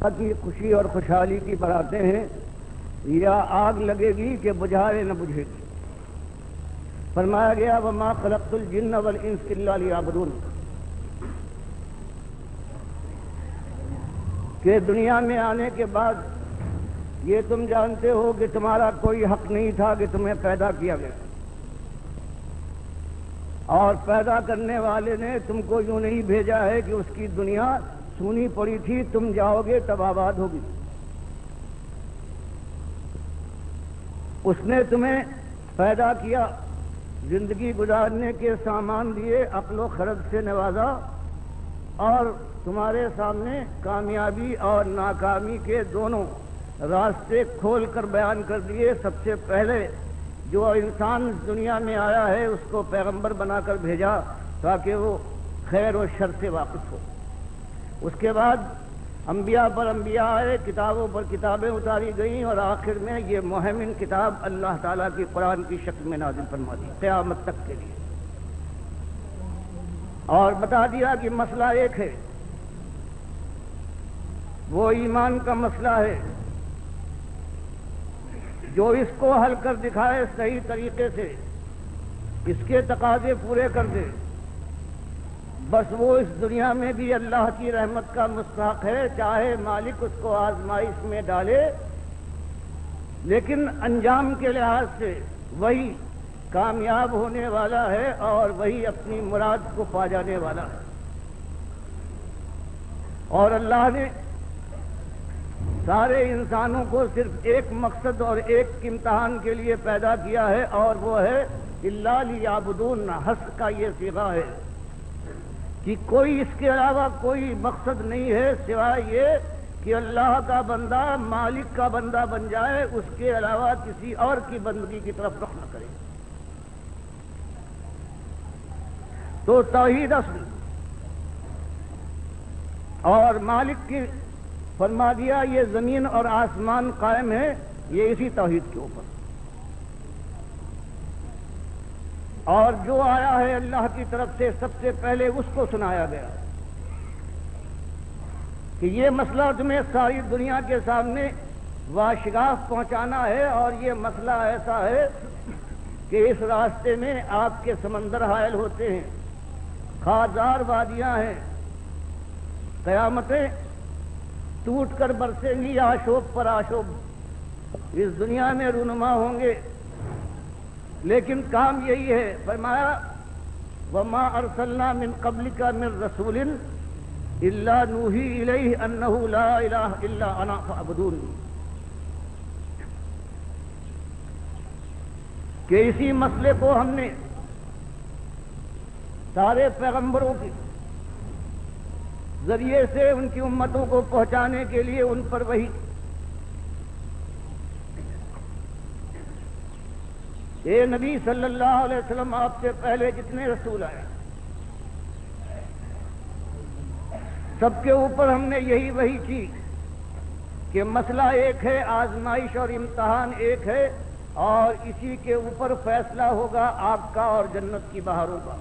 کی خوشی اور خوشحالی کی باراتیں ہیں، یا آگ لگے گی کہ بجھائے نہ بجھے گی۔ فرمایا گیا وما خلقت الجن والانس الا لیعبدون، کہ دنیا میں آنے کے بعد یہ تم جانتے ہو کہ تمہارا کوئی حق نہیں تھا کہ تمہیں پیدا کیا گیا، اور پیدا کرنے والے نے تم کو یوں نہیں بھیجا ہے کہ اس کی دنیا سونی پڑی تھی، تم جاؤ گے تب آباد ہوگی۔ اس نے تمہیں پیدا کیا، زندگی گزارنے کے سامان دیے، عقل و خرد سے نوازا، اور تمہارے سامنے کامیابی اور ناکامی کے دونوں راستے کھول کر بیان کر دیے۔ سب سے پہلے جو انسان دنیا میں آیا ہے اس کو پیغمبر بنا کر بھیجا تاکہ وہ خیر و شر سے واقف ہو۔ اس کے بعد انبیاء پر انبیاء آئے، کتابوں پر کتابیں اتاری گئیں، اور آخر میں یہ مہمن کتاب اللہ تعالیٰ کی قرآن کی شکل میں نازل فرما دی قیامت تک کے لیے، اور بتا دیا کہ مسئلہ ایک ہے، وہ ایمان کا مسئلہ ہے۔ جو اس کو حل کر دکھائے صحیح طریقے سے، اس کے تقاضے پورے کر دے، بس وہ اس دنیا میں بھی اللہ کی رحمت کا مستحق ہے، چاہے مالک اس کو آزمائش میں ڈالے، لیکن انجام کے لحاظ سے وہی کامیاب ہونے والا ہے اور وہی اپنی مراد کو پا جانے والا ہے۔ اور اللہ نے سارے انسانوں کو صرف ایک مقصد اور ایک امتحان کے لیے پیدا کیا ہے، اور وہ ہے الا لیعبدون، حصر کا یہ صیغہ ہے کہ کوئی اس کے علاوہ کوئی مقصد نہیں ہے سوائے یہ کہ اللہ کا بندہ مالک کا بندہ بن جائے، اس کے علاوہ کسی اور کی بندگی کی طرف رخ نہ کرے۔ تو توحید اصل، اور مالک کی فرما دیا یہ زمین اور آسمان قائم ہے یہ اسی توحید کے اوپر، اور جو آیا ہے اللہ کی طرف سے سب سے پہلے اس کو سنایا گیا کہ یہ مسئلہ تمہیں ساری دنیا کے سامنے واشگاف پہنچانا ہے، اور یہ مسئلہ ایسا ہے کہ اس راستے میں آگ کے سمندر حائل ہوتے ہیں، خارزار وادیاں ہیں، قیامتیں ٹوٹ کر برسیں گی آشوب پر آشوب، اس دنیا میں رونما ہوں گے، لیکن کام یہی ہے۔ فرمایا وَمَا أَرْسَلْنَا مِن قَبْلِكَ مِن رَّسُولٍ إِلَّا نُوحِي إِلَيْهِ أَنَّهُ لَا إِلَٰهَ إِلَّا أَنَا فَاعْبُدُونِ، کہ اسی مسئلے کو ہم نے سارے پیغمبروں کے ذریعے سے ان کی امتوں کو پہنچانے کے لیے ان پر وہی اے نبی صلی اللہ علیہ وسلم، آپ سے پہلے جتنے رسول آئے سب کے اوپر ہم نے یہی وحی کی کہ مسئلہ ایک ہے، آزمائش اور امتحان ایک ہے، اور اسی کے اوپر فیصلہ ہوگا آگ کا اور جنت کی بہاروں کا۔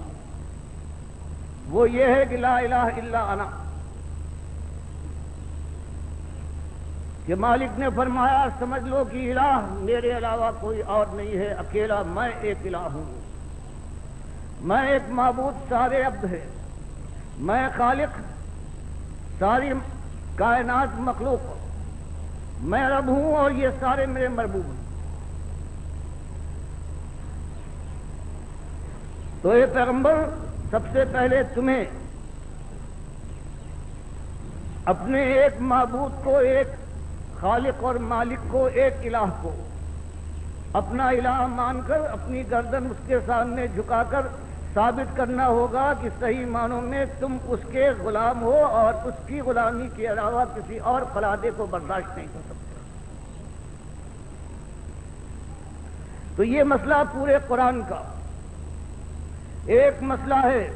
وہ یہ ہے کہ لا الہ الا انا، کہ مالک نے فرمایا سمجھ لو کہ الہ میرے علاوہ کوئی اور نہیں ہے، اکیلا میں ایک الہ ہوں، میں ایک معبود سارے عبد ہے، میں خالق ساری کائنات مخلوق، میں رب ہوں اور یہ سارے میرے مربوب ہیں۔ تو اے پیغمبر، سب سے پہلے تمہیں اپنے ایک معبود کو، ایک خالق اور مالک کو، ایک الہ کو اپنا الہ مان کر اپنی گردن اس کے سامنے جھکا کر ثابت کرنا ہوگا کہ صحیح معنوں میں تم اس کے غلام ہو، اور اس کی غلامی کے علاوہ کسی اور خلادے کو برداشت نہیں کر سکتے۔ تو یہ مسئلہ پورے قرآن کا ایک مسئلہ ہے،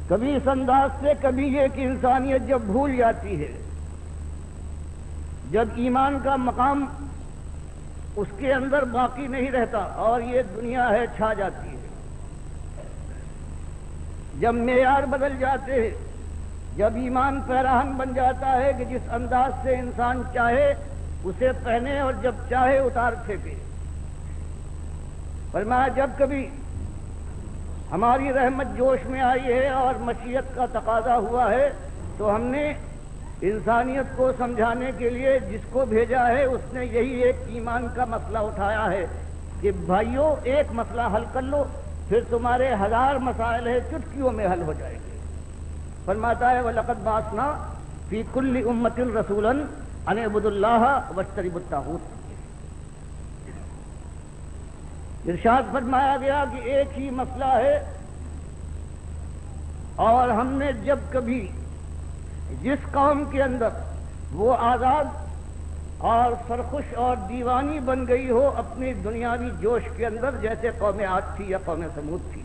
کبھی اس انداز سے، کبھی یہ کہ انسانیت جب بھول جاتی ہے، جب ایمان کا مقام اس کے اندر باقی نہیں رہتا اور یہ دنیا ہے چھا جاتی ہے، جب معیار بدل جاتے ہیں، جب ایمان پیراہن بن جاتا ہے کہ جس انداز سے انسان چاہے اسے پہنے اور جب چاہے اتار پھینکے۔ فرمایا جب کبھی ہماری رحمت جوش میں آئی ہے اور مشیت کا تقاضا ہوا ہے تو ہم نے انسانیت کو سمجھانے کے لیے جس کو بھیجا ہے اس نے یہی ایک ایمان کا مسئلہ اٹھایا ہے کہ بھائیوں ایک مسئلہ حل کر لو، پھر تمہارے 1000 مسائل ہے چٹکیوں میں حل ہو جائیں گے۔ فرماتا ہے وَلَقَدْ بَعَثْنَا فِي كُلِّ أُمَّةٍ رَسُولًا أَنِ اعْبُدُوا اللَّهَ وَاجْتَنِبُوا الطَّاغُوتَ۔ ارشاد فرمایا گیا کہ ایک ہی مسئلہ ہے، اور ہم نے جب کبھی جس قوم کے اندر وہ آزاد اور سرخوش اور دیوانی بن گئی ہو اپنی دنیاوی جوش کے اندر، جیسے قوم عاد تھی یا قوم ثمود تھی،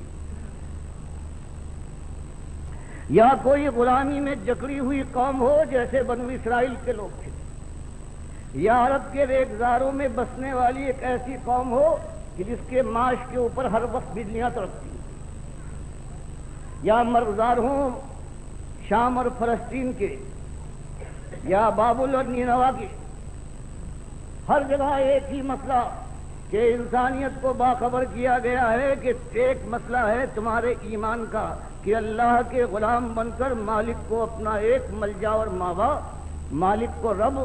یا کوئی غلامی میں جکڑی ہوئی قوم ہو جیسے بنو اسرائیل کے لوگ تھے، یا عرب کے ریگزاروں میں بسنے والی ایک ایسی قوم ہو کہ جس کے معاش کے اوپر ہر وقت بجلیاں تڑپتی، یا مرغزار ہوں شام اور فلسطین کے، یا بابل اور نینوا کے، ہر جگہ ایک ہی مسئلہ کہ انسانیت کو باخبر کیا گیا ہے کہ ایک مسئلہ ہے تمہارے ایمان کا، کہ اللہ کے غلام بن کر مالک کو اپنا ایک ملجا اور ماوا، مالک کو رب،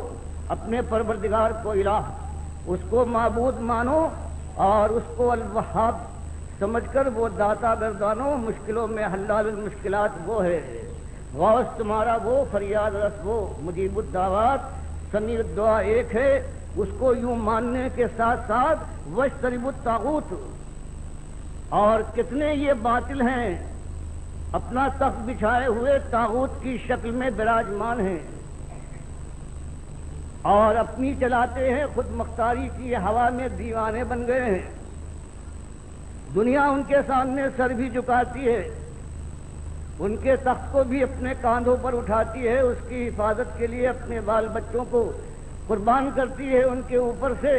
اپنے پروردگار کو الہ، اس کو معبود مانو اور اس کو الوہاب سمجھ کر وہ داتا گردانو، مشکلوں میں حلال المشکلات وہ ہے، غوث تمہارا وہ، فریاد رس وہ، مجیب الدعوات، سمیع الدعا ایک ہے، اس کو یوں ماننے کے ساتھ ساتھ واجتنبوا الطاغوت، اور کتنے یہ باطل ہیں اپنا تخت بچھائے ہوئے طاغوت کی شکل میں براجمان ہیں اور اپنی چلاتے ہیں خود مختاری کی ہوا میں دیوانے بن گئے ہیں۔ دنیا ان کے سامنے سر بھی جھکاتی ہے، ان کے تخت کو بھی اپنے کاندھوں پر اٹھاتی ہے، اس کی حفاظت کے لیے اپنے بال بچوں کو قربان کرتی ہے ان کے اوپر سے،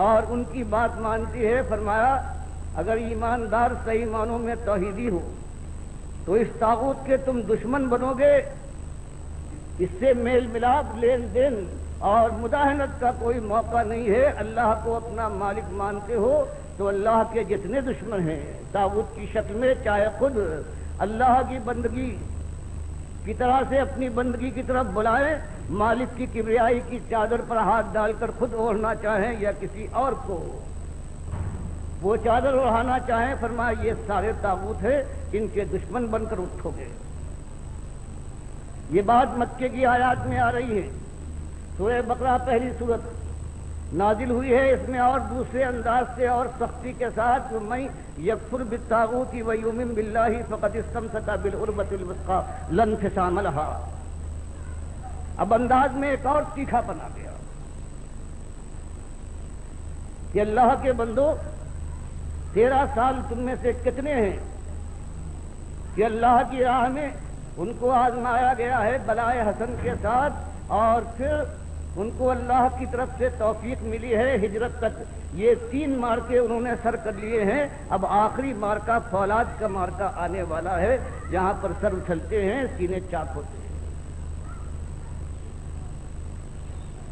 اور ان کی بات مانتی ہے۔ فرمایا اگر ایماندار صحیح معنوں میں توحیدی ہو تو اس طاغوت کے تم دشمن بنو گے، اس سے میل ملاپ، لین دین اور مداہنت کا کوئی موقع نہیں ہے۔ اللہ کو اپنا مالک مانتے ہو تو اللہ کے جتنے دشمن ہیں طاغوت کی شکل میں، چاہے خود اللہ کی بندگی کی طرح سے اپنی بندگی کی طرف بلائیں، مالک کی کبریائی کی چادر پر ہاتھ ڈال کر خود اوڑھنا چاہیں یا کسی اور کو وہ چادر اڑانا چاہیں، فرمایا یہ سارے طاغوت ہیں، ان کے دشمن بن کر اٹھو گے۔ یہ بات مکے کی آیات میں آ رہی ہے۔ سورہ بقرہ پہلی سورت نازل ہوئی ہے، اس میں اور دوسرے انداز سے اور سختی کے ساتھ من یکفر بالطاغوت ویؤمن باللہ فقد استمسک بالعروۃ الوثقی لا انفصام لها۔ اب انداز میں ایک اور تیکھا بنا گیا کہ اللہ کے بندو 13 سال تم میں سے کتنے ہیں کہ اللہ کی راہ میں ان کو آزمایا گیا ہے بلائے حسن کے ساتھ، اور پھر ان کو اللہ کی طرف سے توفیق ملی ہے ہجرت تک۔ یہ 3 مارکے انہوں نے سر کر لیے ہیں، اب آخری مارکہ فولاد کا مارکہ آنے والا ہے، جہاں پر سر اچھلتے ہیں، سینے چاک ہوتے ہیں۔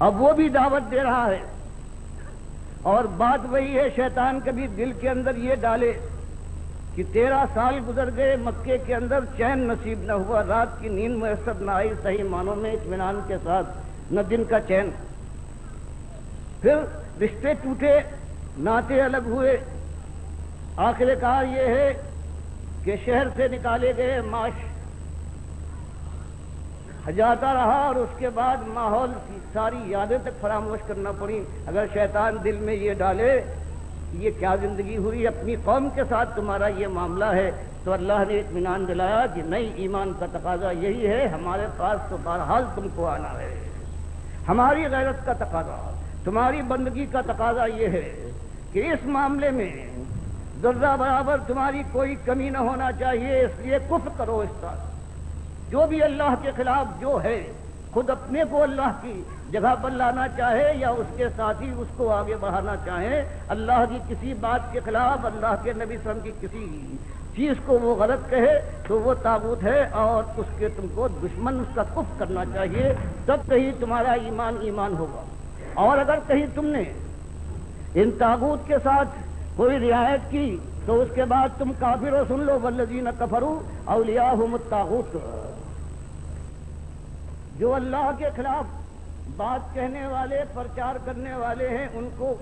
اب وہ بھی دعوت دے رہا ہے، اور بات وہی ہے، شیطان کبھی دل کے اندر یہ ڈالے کہ 13 سال گزر گئے، مکے کے اندر چین نصیب نہ ہوا، رات کی نیند میسر نہ آئی صحیح معنوں میں اطمینان کے ساتھ، نہ دن کا چین، پھر رشتے ٹوٹے، ناطے الگ ہوئے، آخر کار یہ ہے کہ شہر سے نکالے گئے، معاش جاتا رہا، اور اس کے بعد ماحول کی ساری یادیں تک فراموش کرنا پڑی۔ اگر شیطان دل میں یہ ڈالے یہ کیا زندگی ہوئی، اپنی قوم کے ساتھ تمہارا یہ معاملہ ہے، تو اللہ نے اطمینان دلایا کہ نہیں، ایمان کا تقاضا یہی ہے، ہمارے پاس تو بہرحال تم کو آنا ہے، ہماری غیرت کا تقاضا، تمہاری بندگی کا تقاضا یہ ہے کہ اس معاملے میں ذرہ برابر تمہاری کوئی کمی نہ ہونا چاہیے، اس لیے کفر کرو اس طرح، جو بھی اللہ کے خلاف جو ہے، خود اپنے کو اللہ کی جگہ پر لانا چاہے یا اس کے ساتھی اس کو آگے بڑھانا چاہیں، اللہ کی کسی بات کے خلاف، اللہ کے نبی صلی اللہ علیہ وسلم کی کسی چیز کو وہ غلط کہے تو وہ طاغوت ہے، اور اس کے تم کو دشمن اس کا کفر کرنا چاہیے، تب کہیں تمہارا ایمان ایمان ہوگا۔ اور اگر کہیں تم نے ان طاغوت کے ساتھ کوئی رعایت کی تو اس کے بعد تم کافر ہو۔ سن لو، والذین کفروا اولیاءہم الطاغوت، جو اللہ کے خلاف بات کہنے والے، پرچار کرنے والے ہیں، ان کو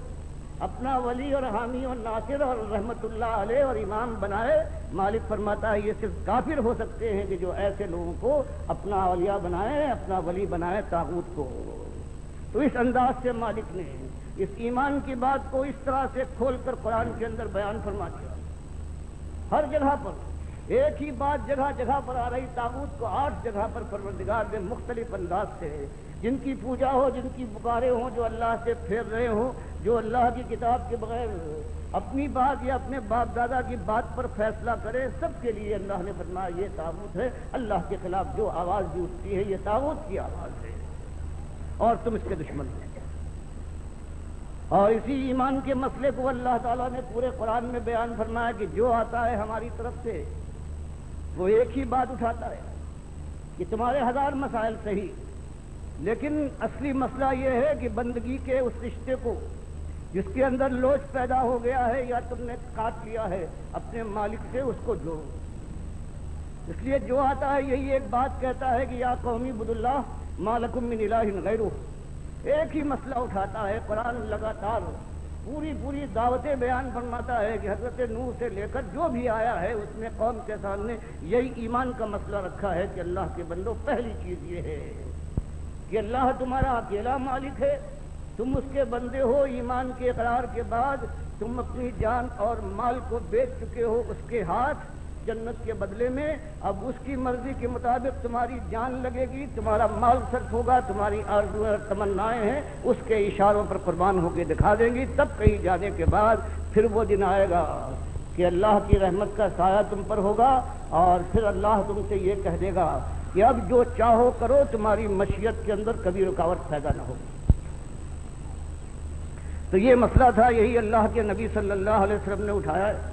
اپنا ولی اور حامی اور ناصر اور رحمت اللہ علیہ اور امام بنائے۔ مالک فرماتا ہے یہ صرف کافر ہو سکتے ہیں کہ جو ایسے لوگوں کو اپنا اولیاء بنائے، اپنا ولی بنائے طاغوت کو۔ تو اس انداز سے مالک نے اس ایمان کی بات کو اس طرح سے کھول کر قرآن کے اندر بیان فرما دیا۔ ہر جگہ پر ایک ہی بات جگہ جگہ پر آ رہی، طاغوت کو 8 جگہ پر پروردگار نے مختلف انداز سے، جن کی پوجا ہو، جن کی پکارے ہوں، جو اللہ سے پھیر رہے ہوں، جو اللہ کی کتاب کے بغیر اپنی بات یا اپنے باپ دادا کی بات پر فیصلہ کرے، سب کے لیے اللہ نے فرمایا یہ طاغوت ہے۔ اللہ کے خلاف جو آواز بھی اٹھتی ہے یہ طاغوت کی آواز ہے، اور تم اس کے دشمن ہو۔ اور اسی ایمان کے مسئلے کو اللہ تعالیٰ نے پورے قرآن میں بیان فرمایا کہ جو آتا ہے ہماری طرف سے وہ ایک ہی بات اٹھاتا ہے کہ تمہارے 1000 مسائل صحیح، لیکن اصلی مسئلہ یہ ہے کہ بندگی کے اس رشتے کو جس کے اندر لوچ پیدا ہو گیا ہے یا تم نے کاٹ لیا ہے اپنے مالک سے، اس کو جوڑو۔ اس لیے جو آتا ہے یہی ایک بات کہتا ہے کہ یا قومی عبدوا اللہ ما لکم من الہ غیرہ، ایک ہی مسئلہ اٹھاتا ہے۔ قرآن لگاتار پوری دعوتیں بیان فرماتا ہے کہ حضرت نوح سے لے کر جو بھی آیا ہے اس نے قوم کے سامنے یہی ایمان کا مسئلہ رکھا ہے کہ اللہ کے بندو، پہلی چیز یہ ہے کہ اللہ تمہارا اکیلا مالک ہے، تم اس کے بندے ہو۔ ایمان کے اقرار کے بعد تم اپنی جان اور مال کو بیچ چکے ہو اس کے ہاتھ جنت کے بدلے میں۔ اب اس کی مرضی کے مطابق تمہاری جان لگے گی، تمہارا مال صرف ہوگا، تمہاری آرزویں اور تمنائیں ہیں اس کے اشاروں پر قربان ہو کے دکھا دیں گی۔ تب کہیں جانے کے بعد پھر وہ دن آئے گا کہ اللہ کی رحمت کا سایہ تم پر ہوگا، اور پھر اللہ تم سے یہ کہہ دے گا کہ اب جو چاہو کرو، تمہاری مشیت کے اندر کبھی رکاوٹ پیدا نہ ہوگی۔ تو یہ مسئلہ تھا، یہی اللہ کے نبی صلی اللہ علیہ وسلم نے اٹھایا ہے۔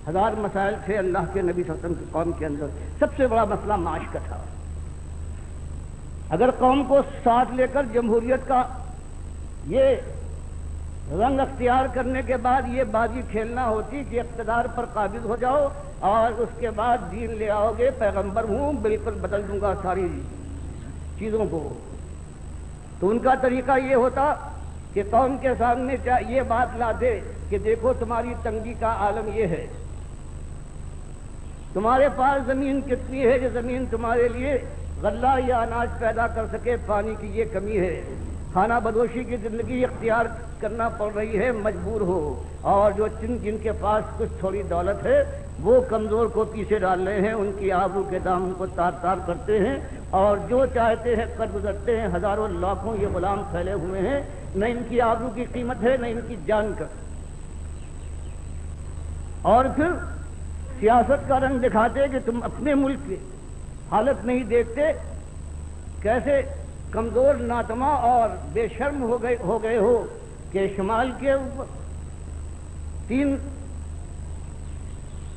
1000 مسائل تھے اللہ کے نبی صلی اللہ علیہ وسلم کی قوم کے اندر۔ سب سے بڑا مسئلہ معاش کا تھا۔ اگر قوم کو ساتھ لے کر جمہوریت کا یہ رنگ اختیار کرنے کے بعد یہ بازی کھیلنا ہوتی کہ اقتدار پر قابض ہو جاؤ اور اس کے بعد دین لے آؤ گے، پیغمبر ہوں، بالکل بدل دوں گا ساری چیزوں کو، تو ان کا طریقہ یہ ہوتا کہ قوم کے سامنے یہ بات لاتے کہ دیکھو تمہاری تنگی کا عالم یہ ہے، تمہارے پاس زمین کتنی ہے کہ زمین تمہارے لیے غلہ یا اناج پیدا کر سکے، پانی کی یہ کمی ہے، کھانا بدوشی کی زندگی اختیار کرنا پڑ رہی ہے، مجبور ہو، اور جو جن کے پاس کچھ تھوڑی دولت ہے وہ کمزور کو پیچھے ڈال رہے ہیں، ان کی آبرو کے دامن کو تار تار کرتے ہیں، اور جو چاہتے ہیں کر گزرتے ہیں۔ ہزاروں لاکھوں یہ غلام پھیلے ہوئے ہیں، نہ ان کی آبرو کی قیمت ہے، نہ ان کی جان کا۔ اور پھر سیاست کا رنگ دکھاتے کہ تم اپنے ملک کی حالت نہیں دیکھتے، کیسے کمزور، ناتما اور بے شرم ہو گئے ہو کہ شمال کے 3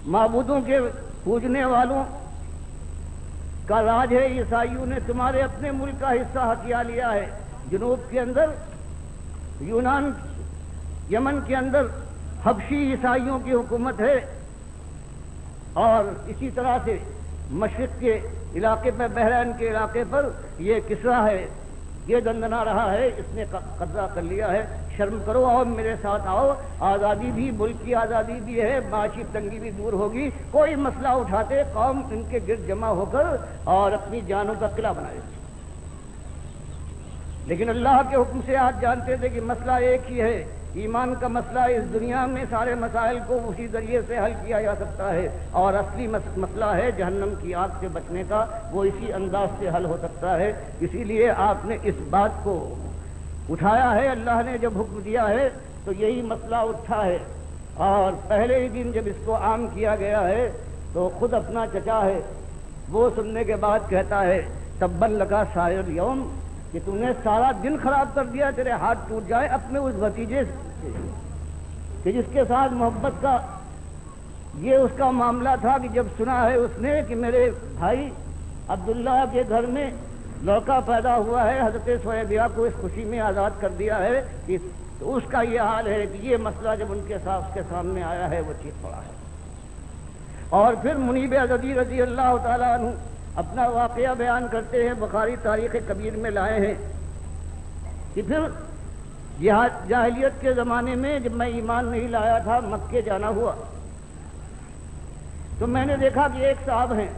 معبودوں کے پوجنے والوں کا راج ہے، عیسائیوں نے تمہارے اپنے ملک کا حصہ ہتھیا لیا ہے۔ جنوب کے اندر یونان، یمن کے اندر حبشی عیسائیوں کی حکومت ہے، اور اسی طرح سے مشرق کے علاقے پر، بحرین کے علاقے پر یہ کسرا ہے، یہ دندنا رہا ہے، اس نے قبضہ کر لیا ہے۔ شرم کرو اور میرے ساتھ آؤ، آزادی بھی، ملک کی آزادی بھی ہے، معاشی تنگی بھی دور ہوگی۔ کوئی مسئلہ اٹھاتے قوم ان کے گرد جمع ہو کر اور اپنی جانوں کا قلعہ بنائے، لیکن اللہ کے حکم سے آج جانتے تھے کہ مسئلہ ایک ہی ہے۔ ایمان کا مسئلہ اس دنیا میں سارے مسائل کو اسی ذریعے سے حل کیا جا سکتا ہے، اور اصلی مسئلہ ہے جہنم کی آگ سے بچنے کا، وہ اسی انداز سے حل ہو سکتا ہے۔ اسی لیے آپ نے اس بات کو اٹھایا ہے، اللہ نے جب حکم دیا ہے تو یہی مسئلہ اٹھا ہے، اور پہلے ہی دن جب اس کو عام کیا گیا ہے تو خود اپنا چچا ہے وہ سننے کے بعد کہتا ہے تبن لگا سائر اليوم، کہ تم نے سارا دن خراب کر دیا، تیرے ہاتھ ٹوٹ جائے اپنے اس بھتیجے سے کہ جس کے ساتھ محبت کا یہ اس کا معاملہ تھا کہ جب سنا ہے اس نے کہ میرے بھائی عبداللہ کے گھر میں لڑکا پیدا ہوا ہے، حضرت سویبیہ کو اس خوشی میں آزاد کر دیا ہے، کہ تو اس کا یہ حال ہے کہ یہ مسئلہ جب ان کے سامنے آیا ہے وہ چیخ پڑا ہے۔ اور پھر منیب عزدی رضی اللہ تعالیٰ عنہ اپنا واقعہ بیان کرتے ہیں، بخاری تاریخ کبیر میں لائے ہیں کہ پھر جاہلیت کے زمانے میں جب میں ایمان نہیں لایا تھا، مکے جانا ہوا تو میں نے دیکھا کہ ایک صاحب ہیں،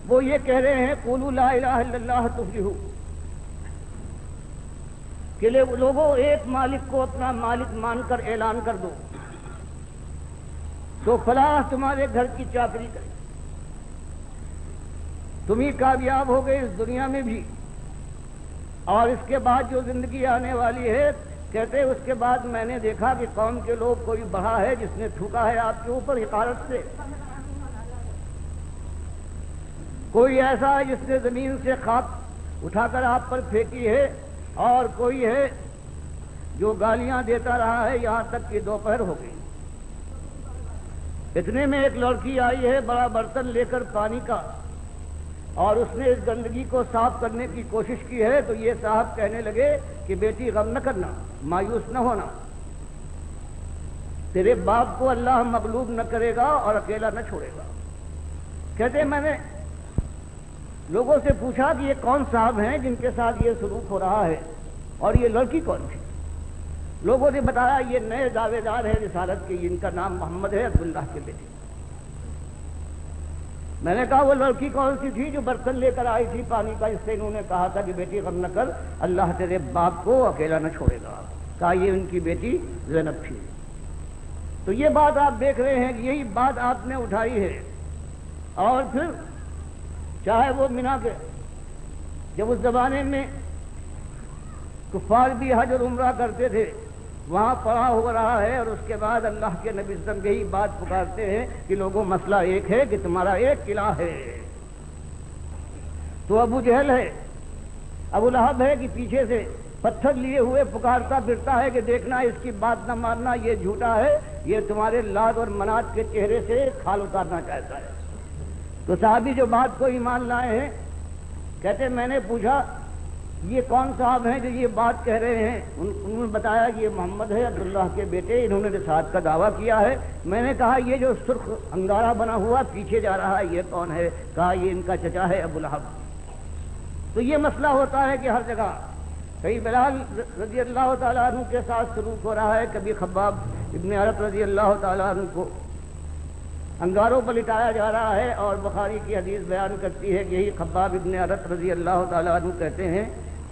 وہ یہ کہہ رہے ہیں قولوا لا الہ الا اللہ تفلحوا، کہ لوگوں ایک مالک کو اپنا مالک مان کر اعلان کر دو تو فلاح تمہارے گھر کی چاکری کرے، تم ہی کامیاب ہو گئے اس دنیا میں بھی، اور اس کے بعد جو زندگی آنے والی ہے، کہتے اس کے بعد میں نے دیکھا کہ قوم کے لوگ کوئی بڑھا ہے جس نے تھوکا ہے آپ کے اوپر حقارت سے، کوئی ایسا ہے جس نے زمین سے خاک اٹھا کر آپ پر پھینکی ہے، اور کوئی ہے جو گالیاں دیتا رہا ہے یہاں تک کہ دوپہر ہو گئی۔ اتنے میں ایک لڑکی آئی ہے بڑا برتن لے کر پانی کا، اور اس نے اس گندگی کو صاف کرنے کی کوشش کی ہے، تو یہ صاحب کہنے لگے کہ بیٹی غم نہ کرنا، مایوس نہ ہونا، تیرے باپ کو اللہ مغلوب نہ کرے گا اور اکیلا نہ چھوڑے گا۔ کہتے میں نے لوگوں سے پوچھا کہ یہ کون صاحب ہیں جن کے ساتھ یہ سلوک ہو رہا ہے، اور یہ لڑکی کون تھی؟ لوگوں نے بتایا یہ نئے دعوے دار ہیں رسالت کے، ان کا نام محمد ہے، عبداللہ کے بیٹے۔ میں نے کہا وہ لڑکی کون سی تھی جو برتن لے کر آئی تھی پانی کا؟ اس سے انہوں نے کہا تھا کہ بیٹی غم نہ کر، اللہ تیرے باپ کو اکیلا نہ چھوڑے گا۔ کہا یہ ان کی بیٹی زینب تھی۔ تو یہ بات آپ دیکھ رہے ہیں کہ یہی بات آپ نے اٹھائی ہے، اور پھر چاہے وہ منا کے جب اس زمانے میں کفار بھی حج اور عمرہ کرتے تھے، وہاں پڑا ہو رہا ہے، اور اس کے بعد اللہ کے نبی صلی اللہ علیہ وسلم یہی بات پکارتے ہیں کہ لوگوں مسئلہ ایک ہے کہ تمہارا ایک قلعہ ہے۔ تو ابو جہل ہے، ابو لہب ہے کہ پیچھے سے پتھر لیے ہوئے پکارتا پھرتا ہے کہ دیکھنا اس کی بات نہ ماننا، یہ جھوٹا ہے، یہ تمہارے لات اور منات کے چہرے سے کھال اتارنا چاہتا ہے۔ تو صحابی جو بات کو ایمان لائے ہیں کہتے میں نے پوچھا یہ کون صاحب ہیں جو یہ بات کہہ رہے ہیں؟ انہوں نے بتایا کہ یہ محمد ہے، عبداللہ کے بیٹے، انہوں نے رسالت کا دعویٰ کیا ہے۔ میں نے کہا یہ جو سرخ انگارہ بنا ہوا پیچھے جا رہا ہے یہ کون ہے؟ کہا یہ ان کا چچا ہے ابو لہب۔ تو یہ مسئلہ ہوتا ہے کہ ہر جگہ کئی بلال رضی اللہ تعالیٰ عنہ کے ساتھ سلوک ہو رہا ہے، کبھی خباب ابن عرط رضی اللہ تعالیٰ عنہ کو انگاروں پر لٹایا جا رہا ہے، اور بخاری کی حدیث بیان کرتی ہے کہ یہی خباب ابن عرط رضی اللہ تعالیٰ عنہ کہتے ہیں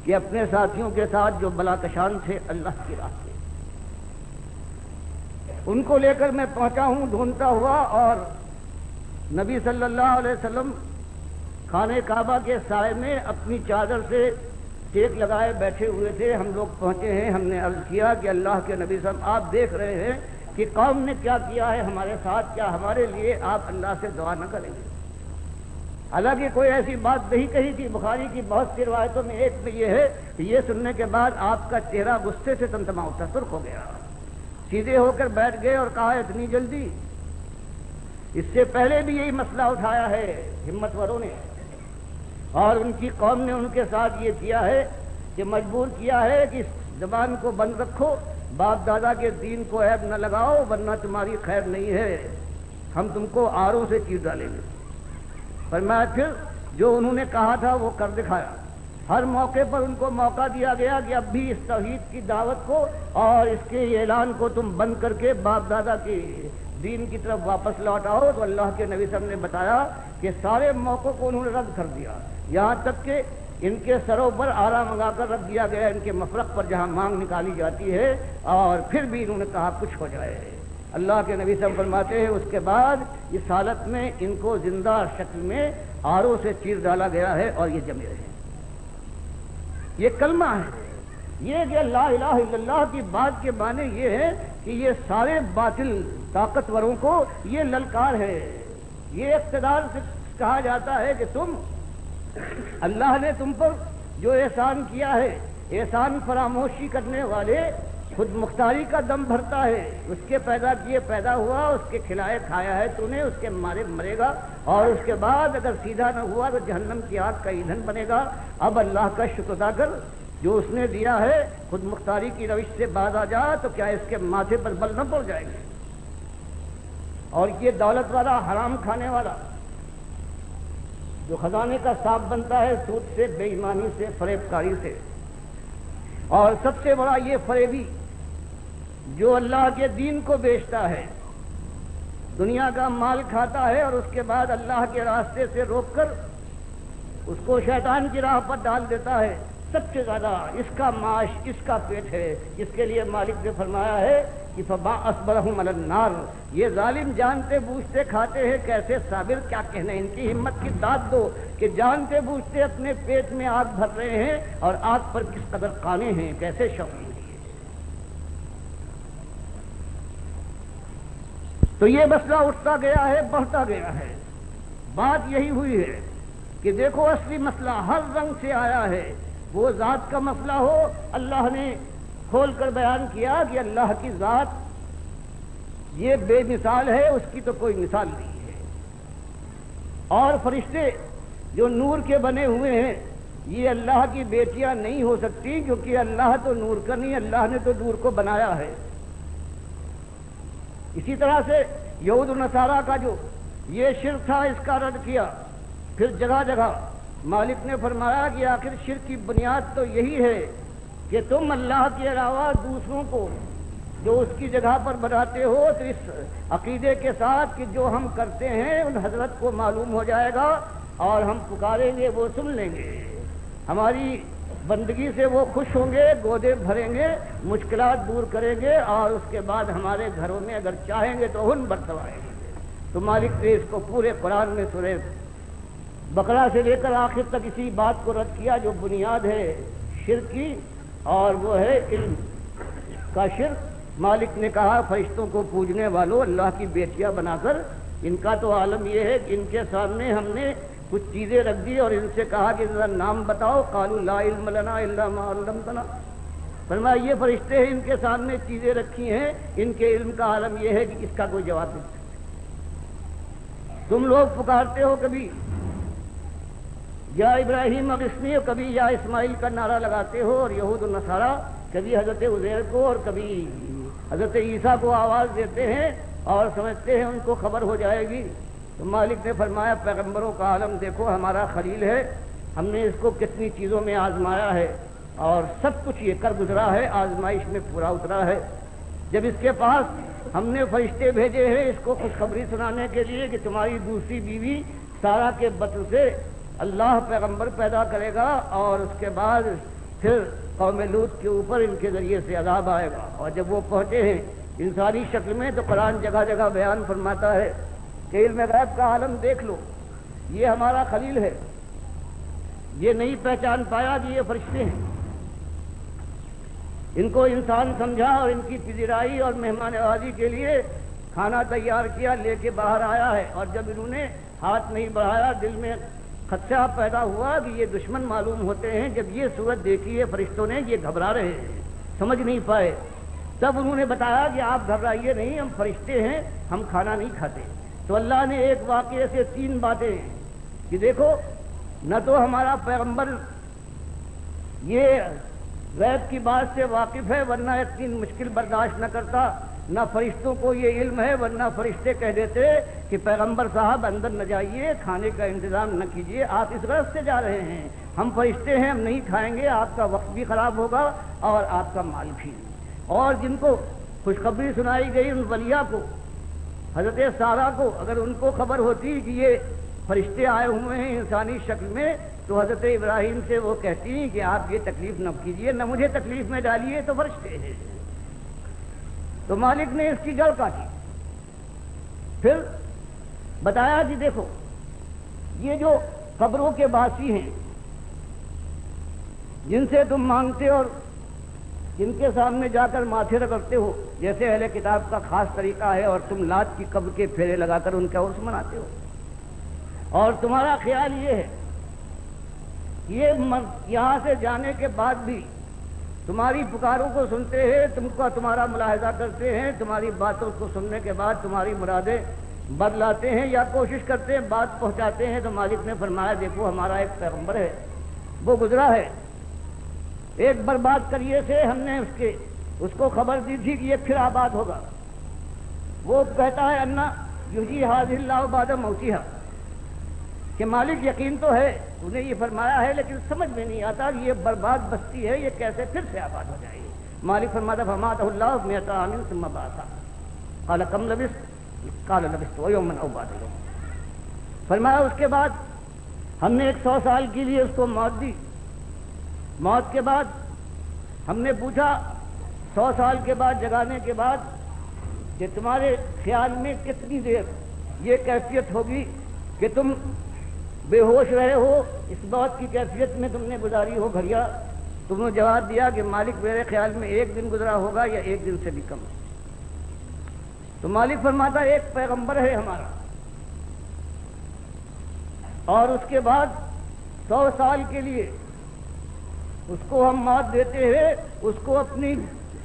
کہ اپنے ساتھیوں کے ساتھ جو بلاکشان تھے اللہ کی راہ سے، ان کو لے کر میں پہنچا ہوں ڈھونڈتا ہوا، اور نبی صلی اللہ علیہ وسلم خانہ کعبہ کے سائے میں اپنی چادر سے ٹیک لگائے بیٹھے ہوئے تھے۔ ہم لوگ پہنچے ہیں، ہم نے عرض کیا کہ اللہ کے نبی صلی اللہ علیہ وسلم آپ دیکھ رہے ہیں کہ قوم نے کیا کیا ہے ہمارے ساتھ، کیا ہمارے لیے آپ اللہ سے دعا نہ کریں گے؟ حالانکہ کوئی ایسی بات نہیں کہی تھی۔ بخاری کی بہت سی روایتوں میں ایک میں یہ ہے کہ یہ سننے کے بعد آپ کا چہرہ غصے سے تمتما اٹھا، سرخ ہو گیا، سیدھے ہو کر بیٹھ گئے اور کہا اتنی جلدی؟ اس سے پہلے بھی یہی مسئلہ اٹھایا ہے ہمت وروں نے، اور ان کی قوم نے ان کے ساتھ یہ کیا ہے کہ مجبور کیا ہے کہ اس زبان کو بند رکھو، باپ دادا کے دین کو عیب نہ لگاؤ ورنہ تمہاری خیر نہیں ہے، ہم تم کو آروں سے چیر ڈالیں گے۔ فرمایا پھر جو انہوں نے کہا تھا وہ کر دکھایا۔ ہر موقع پر ان کو موقع دیا گیا کہ اب بھی اس توحید کی دعوت کو اور اس کے اعلان کو تم بند کر کے باپ دادا کے دین کی طرف واپس لوٹ آؤ۔ تو اللہ کے نبی صلی اللہ علیہ وسلم نے بتایا کہ سارے موقعوں کو انہوں نے رد کر دیا، یہاں تک کہ ان کے سروں پر آرا منگا کر رکھ دیا گیا، ان کے مفرق پر جہاں مانگ نکالی جاتی ہے، اور پھر بھی انہوں نے کہا کچھ ہو جائے۔ اللہ کے نبی صلی اللہ علیہ وسلم فرماتے ہیں اس کے بعد اس حالت میں ان کو زندہ شکل میں آروں سے چیر ڈالا گیا ہے اور یہ جمے رہے۔ یہ کلمہ ہے، یہ کہ لا الہ الا اللہ کی بات کے معنی یہ ہے کہ یہ سارے باطل طاقتوروں کو یہ للکار ہے، یہ اقتدار سے کہا جاتا ہے کہ تم اللہ نے تم پر جو احسان کیا ہے، احسان فراموشی کرنے والے خود مختاری کا دم بھرتا ہے، اس کے پیدا کیے پیدا ہوا، اس کے کھلائے کھایا ہے تو نے، اس کے مارے مرے گا، اور اس کے بعد اگر سیدھا نہ ہوا تو جہنم کی آگ کا ایندھن بنے گا۔ اب اللہ کا شکر ادا کر جو اس نے دیا ہے، خود مختاری کی روش سے باز آ جا تو کیا اس کے ماتھے پر بل نہ پڑ جائیں گے؟ اور یہ دولت والا، حرام کھانے والا جو خزانے کا صاف بنتا ہے سود سے، بے ایمانی سے، فریب کاری سے، اور سب سے بڑا یہ فریبی جو اللہ کے دین کو بیچتا ہے، دنیا کا مال کھاتا ہے اور اس کے بعد اللہ کے راستے سے روک کر اس کو شیطان کی راہ پر ڈال دیتا ہے، سب سے زیادہ اس کا معاش، اس کا پیٹ ہے، جس کے لیے مالک نے فرمایا ہے کہ فما اصبرهم علی النار، یہ ظالم جانتے بوجھتے کھاتے ہیں، کیسے صابر، کیا کہنے، ان کی ہمت کی داد دو کہ جانتے بوجھتے اپنے پیٹ میں آگ بھر رہے ہیں اور آگ پر کس قدر قانے ہیں، کیسے شوقین ہیں۔ تو یہ مسئلہ اٹھتا گیا ہے، بڑھتا گیا ہے۔ بات یہی ہوئی ہے کہ دیکھو اصلی مسئلہ ہر رنگ سے آیا ہے، وہ ذات کا مسئلہ ہو، اللہ نے کھول کر بیان کیا کہ اللہ کی ذات یہ بے مثال ہے، اس کی تو کوئی مثال نہیں ہے، اور فرشتے جو نور کے بنے ہوئے ہیں یہ اللہ کی بیٹیاں نہیں ہو سکتی، کیونکہ اللہ تو نور کا نہیں، اللہ نے تو نور کو بنایا ہے۔ اسی طرح سے یہود و نصارہ کا جو یہ شرک تھا، اس کا رد کیا۔ پھر جگہ جگہ مالک نے فرمایا کہ آخر شرک کی بنیاد تو یہی ہے کہ تم اللہ کے علاوہ دوسروں کو جو اس کی جگہ پر بناتے ہو، تو اس عقیدے کے ساتھ کہ جو ہم کرتے ہیں ان حضرت کو معلوم ہو جائے گا اور ہم پکاریں گے وہ سن لیں گے، ہماری بندگی سے وہ خوش ہوں گے، گودے بھریں گے، مشکلات دور کریں گے، اور اس کے بعد ہمارے گھروں میں اگر چاہیں گے تو ہن برتوائیں گے۔ تو مالک نے اس کو پورے قرآن میں سورہ بقرہ سے لے کر آخر تک اسی بات کو رد کیا جو بنیاد ہے شرک کی، اور وہ ہے علم کا شرک۔ مالک نے کہا فرشتوں کو پوجنے والوں، اللہ کی بیٹیاں بنا کر، ان کا تو عالم یہ ہے کہ ان کے سامنے ہم نے کچھ چیزیں رکھ دی اور ان سے کہا کہ ذرا نام بتاؤ، قالوا لا علم لنا الا ما علمتنا، فرمایا یہ فرشتے ہیں، ان کے سامنے چیزیں رکھی ہیں، ان کے علم کا عالم یہ ہے کہ اس کا کوئی جواب نہیں۔ تم لوگ پکارتے ہو کبھی یا ابراہیم اغثنی، کبھی یا اسماعیل کا نعرہ لگاتے ہو، اور یہود و نصارہ کبھی حضرت عزیر کو اور کبھی حضرت عیسیٰ کو آواز دیتے ہیں اور سمجھتے ہیں ان کو خبر ہو جائے گی۔ تو مالک نے فرمایا پیغمبروں کا عالم دیکھو، ہمارا خلیل ہے، ہم نے اس کو کتنی چیزوں میں آزمایا ہے اور سب کچھ یہ کر گزرا ہے، آزمائش میں پورا اترا ہے۔ جب اس کے پاس ہم نے فرشتے بھیجے ہیں اس کو خوشخبری سنانے کے لیے کہ تمہاری دوسری بیوی سارا کے بطن سے اللہ پیغمبر پیدا کرے گا، اور اس کے بعد پھر قوم لوط کے اوپر ان کے ذریعے سے عذاب آئے گا۔ اور جب وہ پہنچے ہیں انسانی شکل میں تو قرآن جگہ جگہ بیان فرماتا ہے کہ علم غیب کا عالم دیکھ لو، یہ ہمارا خلیل ہے، یہ نہیں پہچان پایا کہ یہ فرشتے ہیں، ان کو انسان سمجھا اور ان کی پذیرائی اور مہمان نوازی کے لیے کھانا تیار کیا، لے کے باہر آیا ہے، اور جب انہوں نے ہاتھ نہیں بڑھایا دل میں خدشہ پیدا ہوا کہ یہ دشمن معلوم ہوتے ہیں۔ جب یہ صورت دیکھی ہے فرشتوں نے، یہ گھبرا رہے ہیں، سمجھ نہیں پائے، تب انہوں نے بتایا کہ آپ گھبرائیے نہیں، ہم فرشتے ہیں، ہم کھانا نہیں کھاتے۔ تو اللہ نے ایک واقعے سے تین باتیں کہ دیکھو نہ تو ہمارا پیغمبر یہ غیب کی بات سے واقف ہے ورنہ اتنی مشکل برداشت نہ کرتا، نہ فرشتوں کو یہ علم ہے ورنہ فرشتے کہہ دیتے کہ پیغمبر صاحب اندر نہ جائیے، کھانے کا انتظام نہ کیجیے، آپ اس غرض سے جا رہے ہیں، ہم فرشتے ہیں، ہم نہیں کھائیں گے، آپ کا وقت بھی خراب ہوگا اور آپ کا مال بھی۔ اور جن کو خوشخبری سنائی گئی ان ولیہ کو، حضرت سارہ کو، اگر ان کو خبر ہوتی کہ یہ فرشتے آئے ہوئے ہیں انسانی شکل میں تو حضرت ابراہیم سے وہ کہتی ہیں کہ آپ یہ تکلیف نہ کیجیے، نہ مجھے تکلیف میں ڈالیے، تو فرشتے ہیں۔ تو مالک نے اس کی جڑ کاٹی، پھر بتایا کہ دیکھو یہ جو قبروں کے باسی ہیں جن سے تم مانگتے اور جن کے سامنے جا کر ماتھے رگڑتے ہو، جیسے اہل کتاب کا خاص طریقہ ہے، اور تم لات کی قبر کے پھیرے لگا کر ان کا عرس مناتے ہو، اور تمہارا خیال یہ ہے کہ یہ یہاں سے جانے کے بعد بھی تمہاری پکاروں کو سنتے ہیں، تم کا تمہارا ملاحظہ کرتے ہیں، تمہاری باتوں کو سننے کے بعد تمہاری مرادیں بدلاتے ہیں یا کوشش کرتے ہیں بات پہنچاتے ہیں۔ تو مالک نے فرمایا دیکھو ہمارا ایک پیغمبر ہے، وہ گزرا ہے ایک برباد کریے سے، ہم نے اس کو خبر دی تھی کہ یہ پھر آباد ہوگا۔ وہ کہتا ہے انا یحیی ھذہ اللہ بعد موتھا، کہ مالک یقین تو ہے انہیں یہ فرمایا ہے لیکن سمجھ میں نہیں آتا کہ یہ برباد بستی ہے یہ کیسے پھر سے آباد ہو جائے گی۔ مالک فرماتا فماتہ اللہ مئۃ عام ثم بعثہ قال کم لبثت قال لبثت یوما او بعض یوم۔ فرمایا اس کے بعد ہم نے 100 سال کے لیے اس کو موت دی، موت کے بعد ہم نے پوچھا 100 سال کے بعد جگانے کے بعد کہ تمہارے خیال میں کتنی دیر یہ کیفیت ہوگی کہ تم بے ہوش رہے ہو، اس موت کی کیفیت میں تم نے گزاری ہو گھڑیاں؟ تم نے جواب دیا کہ مالک میرے خیال میں 1 دن گزرا ہوگا یا 1 دن سے بھی کم۔ تو مالک فرماتا ایک پیغمبر ہے ہمارا، اور اس کے بعد 100 سال کے لیے اس کو ہم موت دیتے ہیں، اس کو اپنی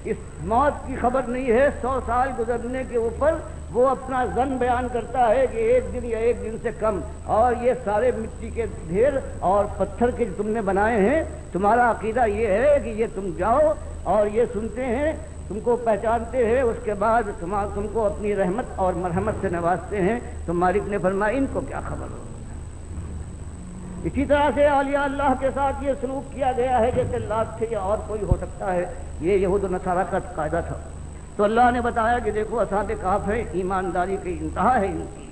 اس موت کی خبر نہیں ہے۔ 100 سال گزرنے کے اوپر وہ اپنا ظن بیان کرتا ہے کہ 1 دن یا 1 دن سے کم، اور یہ سارے مٹی کے ڈھیر اور پتھر کے تم نے بنائے ہیں، تمہارا عقیدہ یہ ہے کہ یہ تم جاؤ اور یہ سنتے ہیں، تم کو پہچانتے ہیں، اس کے بعد تم کو اپنی رحمت اور مرحمت سے نوازتے ہیں۔ تو مالک نے فرمایا ان کو کیا خبر ہو۔ اسی طرح سے اولیاء اللہ کے ساتھ یہ سلوک کیا گیا ہے جیسے لات تھے یا اور کوئی ہو سکتا ہے، یہ یہود و نصارہ کا قاعدہ تھا۔ تو اللہ نے بتایا کہ دیکھو اصحاب کہف ہے، ایمانداری کی انتہا ہے ان کی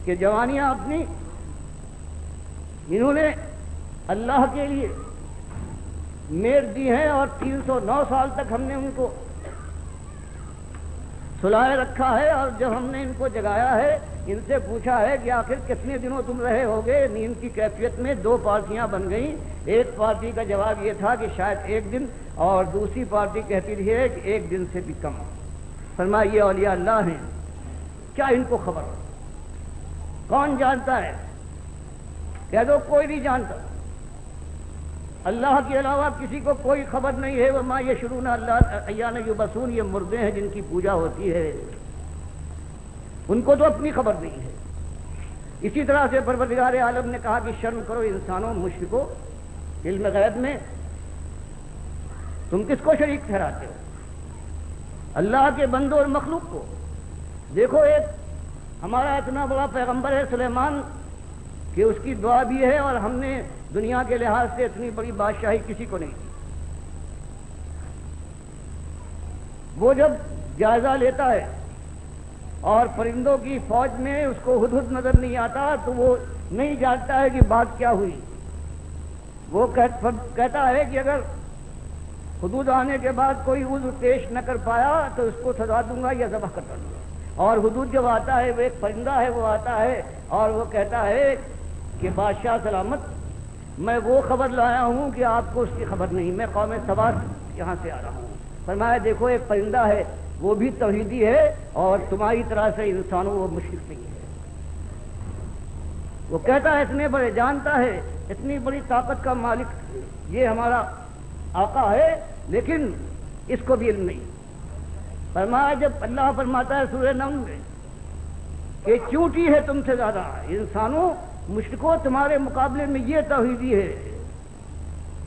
کہ جوانیاں اپنی انہوں نے اللہ کے لیے میر دی ہیں، اور 309 سال تک ہم نے ان کو سلائے رکھا ہے، اور جب ہم نے ان کو جگایا ہے ان سے پوچھا ہے کہ آخر کتنے دنوں تم رہے ہوگے نیند کی کیفیت میں، 2 پارٹیاں بن گئیں۔ ایک پارٹی کا جواب یہ تھا کہ شاید 1 دن، اور دوسری پارٹی کہتی رہی ہے کہ 1 دن سے بھی کم۔ فرمایا یہ اولیاء اللہ ہیں، کیا ان کو خبر؟ کون جانتا ہے؟ کہہ دو کوئی نہیں جانتا، اللہ کے علاوہ کسی کو کوئی خبر نہیں ہے۔ وما یشعرون اللہ ایان یبعثون، یہ مردے ہیں جن کی پوجا ہوتی ہے، ان کو تو اپنی خبر نہیں ہے۔ اسی طرح سے پروردگار عالم نے کہا کہ شرم کرو انسانوں مشرکو، علم غیب میں تم کس کو شریک ٹھہراتے ہو؟ اللہ کے بندوں اور مخلوق کو۔ دیکھو ایک ہمارا اتنا بڑا پیغمبر ہے سلیمان کہ اس کی دعا بھی ہے، اور ہم نے دنیا کے لحاظ سے اتنی بڑی بادشاہی کسی کو نہیں دی۔ وہ جب جائزہ لیتا ہے اور پرندوں کی فوج میں اس کو ہدہد نظر نہیں آتا تو وہ نہیں جانتا ہے کہ بات کیا ہوئی۔ وہ کہتا ہے کہ اگر حدود آنے کے بعد کوئی عذر پیش نہ کر پایا تو اس کو سزا دوں گا یا ذبح کر دوں گا۔ اور حدود جب آتا ہے، وہ ایک پرندہ ہے، وہ آتا ہے اور وہ کہتا ہے کہ بادشاہ سلامت، میں وہ خبر لایا ہوں کہ آپ کو اس کی خبر نہیں، میں قوم سبا یہاں سے آ رہا ہوں۔ فرمایا دیکھو ایک پرندہ ہے، وہ بھی توحیدی ہے، اور تمہاری طرح سے انسانوں وہ مشرک نہیں ہے۔ وہ کہتا ہے اتنے بڑے، جانتا ہے اتنی بڑی طاقت کا مالک یہ ہمارا آقا ہے، لیکن اس کو بھی علم نہیں۔ فرمایا جب اللہ فرماتا ہے سورہ نمل میں کہ چونٹی ہے تم سے زیادہ، انسانوں مشرکوں تمہارے مقابلے میں یہ توحیدی ہے،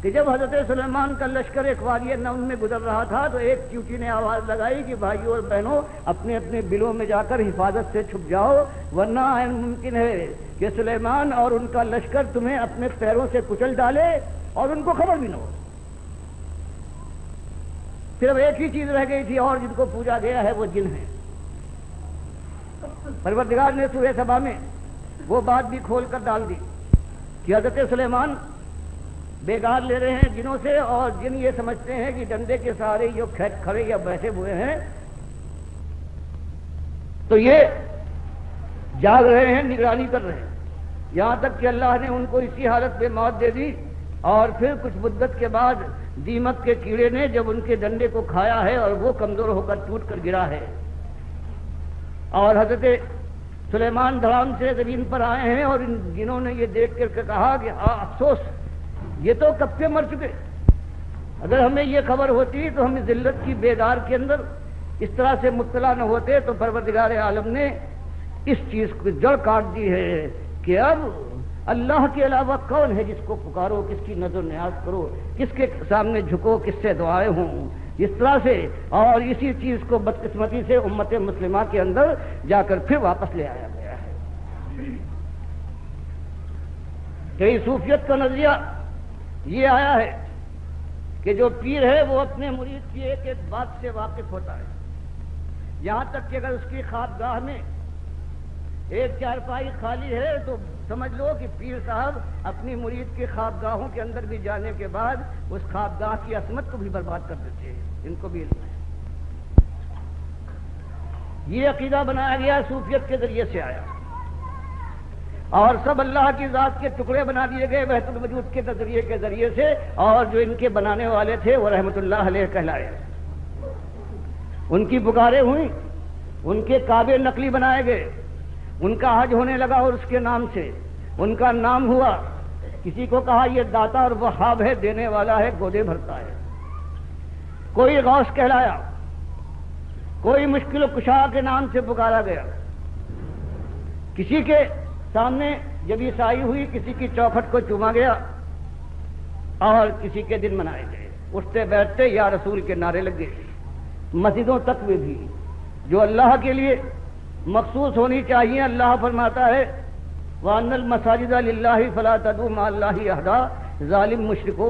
کہ جب حضرت سلیمان کا لشکر ایک وادی نمل میں گزر رہا تھا تو ایک چونٹی نے آواز لگائی کہ بھائیوں اور بہنوں اپنے اپنے بلوں میں جا کر حفاظت سے چھپ جاؤ، ورنہ ممکن ہے کہ سلیمان اور ان کا لشکر تمہیں اپنے پیروں سے کچل ڈالے اور ان کو خبر بھی نہ ہو۔ صرف ایک ہی چیز رہ گئی تھی اور جن کو پوجا گیا ہے وہ جن ہیں۔ پروردگار نے سورہ سبا میں وہ بات بھی کھول کر ڈال دی کہ حضرت سلیمان بیگار لے رہے ہیں جنوں سے، اور جن یہ سمجھتے ہیں کہ ڈنڈے کے سہارے یہ کھڑے یا بیٹھے ہوئے ہیں، تو یہ جاگ رہے ہیں، نگرانی کر رہے ہیں، یہاں تک کہ اللہ نے ان کو اسی حالت میں موت دے دی، اور پھر کچھ مدت کے بعد دیمک کے کیڑے نے جب ان کے ڈنڈے کو کھایا ہے اور وہ کمزور ہو کر ٹوٹ کر گرا ہے، اور حضرت سلیمان دھڑام سے زمین پر آئے ہیں، اور ان جنہوں نے یہ دیکھ کر کہا کہ افسوس یہ تو کب کے مر چکے، اگر ہمیں یہ خبر ہوتی تو ہم ذلت کی بیدار کے اندر اس طرح سے مبتلا نہ ہوتے، تو پروردگار عالم نے اس چیز کو جڑ کاٹ دی ہے کہ اب اللہ کے علاوہ کون ہے جس کو پکارو، کس کی نظر نیاز کرو، کس کے سامنے جھکو، کس سے دعائیں ہوں، اس طرح سے۔ اور اسی چیز کو بدقسمتی سے امت مسلمہ کے اندر جا کر پھر واپس لے آیا گیا ہے۔ کئی صوفیت کا نظریہ یہ آیا ہے کہ جو پیر ہے وہ اپنے مرید کی ایک ایک بات سے واقف ہوتا ہے، یہاں تک کہ اگر اس کی خوابگاہ میں ایک چارپائی خالی ہے تو سمجھ لو کہ پیر صاحب اپنی مرید کی خوابگاہوں کے اندر بھی جانے کے بعد اس خوابگاہ کی عصمت کو بھی برباد کر دیتے ہیں۔ ان کو بھی علم ہے۔ یہ عقیدہ بنایا گیا صوفیت کے ذریعے سے آیا، اور سب اللہ کی ذات کے ٹکڑے بنا دیے گئے وحدت الوجود کے نظریے کے ذریعے سے، اور جو ان کے بنانے والے تھے وہ رحمت اللہ علیہ کہلائے۔ ان کی پکاریں ہوئیں، ان کے کعبے نقلی بنائے گئے، ان کا حج ہونے لگا اور اس کے نام سے ان کا نام ہوا۔ کسی کو کہا یہ داتا اور وہاب ہے، دینے والا ہے، گودے بھرتا ہے۔ کوئی غوث کہلایا، کوئی مشکل و کشا کے نام سے پکارا گیا۔ کسی کے سامنے جب عیسائی ہوئی کسی کی چوکھٹ کو چوما گیا، اور کسی کے دن منائے گئے، اٹھتے بیٹھتے یا رسول کے نعرے لگ گئے۔ مسجدوں تک میں بھی جو اللہ کے لیے مخصوص ہونی چاہیے، اللہ فرماتا ہے وَأَنَّ الْمَسَاجِدَ لِلَّهِ فَلَا تَدْعُوا مَعَ اللَّهِ أَحَدًا، ظالم مشرکو،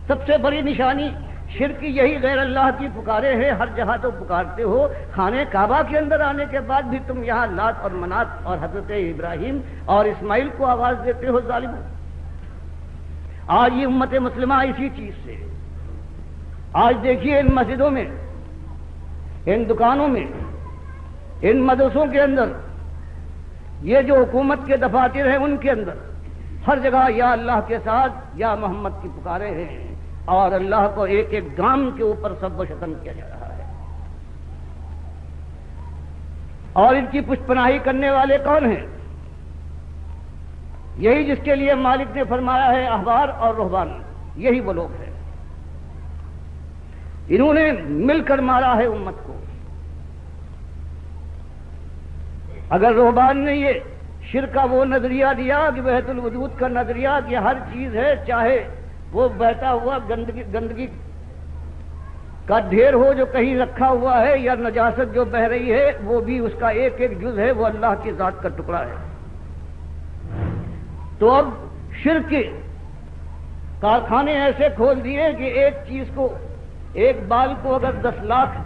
سب سے بڑی نشانی شرک یہی غیر اللہ کی پکارے ہے۔ ہر جگہ تو پکارتے ہو، خانہ کعبہ کے اندر آنے کے بعد بھی تم یہاں لات اور منات اور حضرت ابراہیم اور اسماعیل کو آواز دیتے ہو، ظالموں۔ آج یہ امت مسلمہ اسی چیز سے، آج دیکھیے ان مسجدوں میں، ان دکانوں میں، ان مدرسوں کے اندر، یہ جو حکومت کے دفاتر ہیں ان کے اندر ہر جگہ یا اللہ کے ساتھ یا محمد کی پکارے ہیں، اور اللہ کو ایک ایک گام کے اوپر سب و شتم کیا جا رہا ہے۔ اور ان کی پشت پناہی کرنے والے کون ہیں؟ یہی جس کے لیے مالک نے فرمایا ہے احبار اور رہبان، یہی وہ لوگ ہیں۔ انہوں نے مل کر مارا ہے امت کو۔ اگر رہبان نے یہ شرک کا وہ نظریہ دیا کہ وحدت الوجود کا نظریہ کہ ہر چیز ہے، چاہے وہ بہتا ہوا گندگی کا ڈھیر ہو جو کہیں رکھا ہوا ہے، یا نجاست جو بہ رہی ہے، وہ بھی اس کا ایک ایک جز ہے، وہ اللہ کی ذات کا ٹکڑا ہے۔ تو اب شرک کے کارخانے ایسے کھول دیے کہ ایک چیز کو، ایک بال کو اگر 10 لاکھ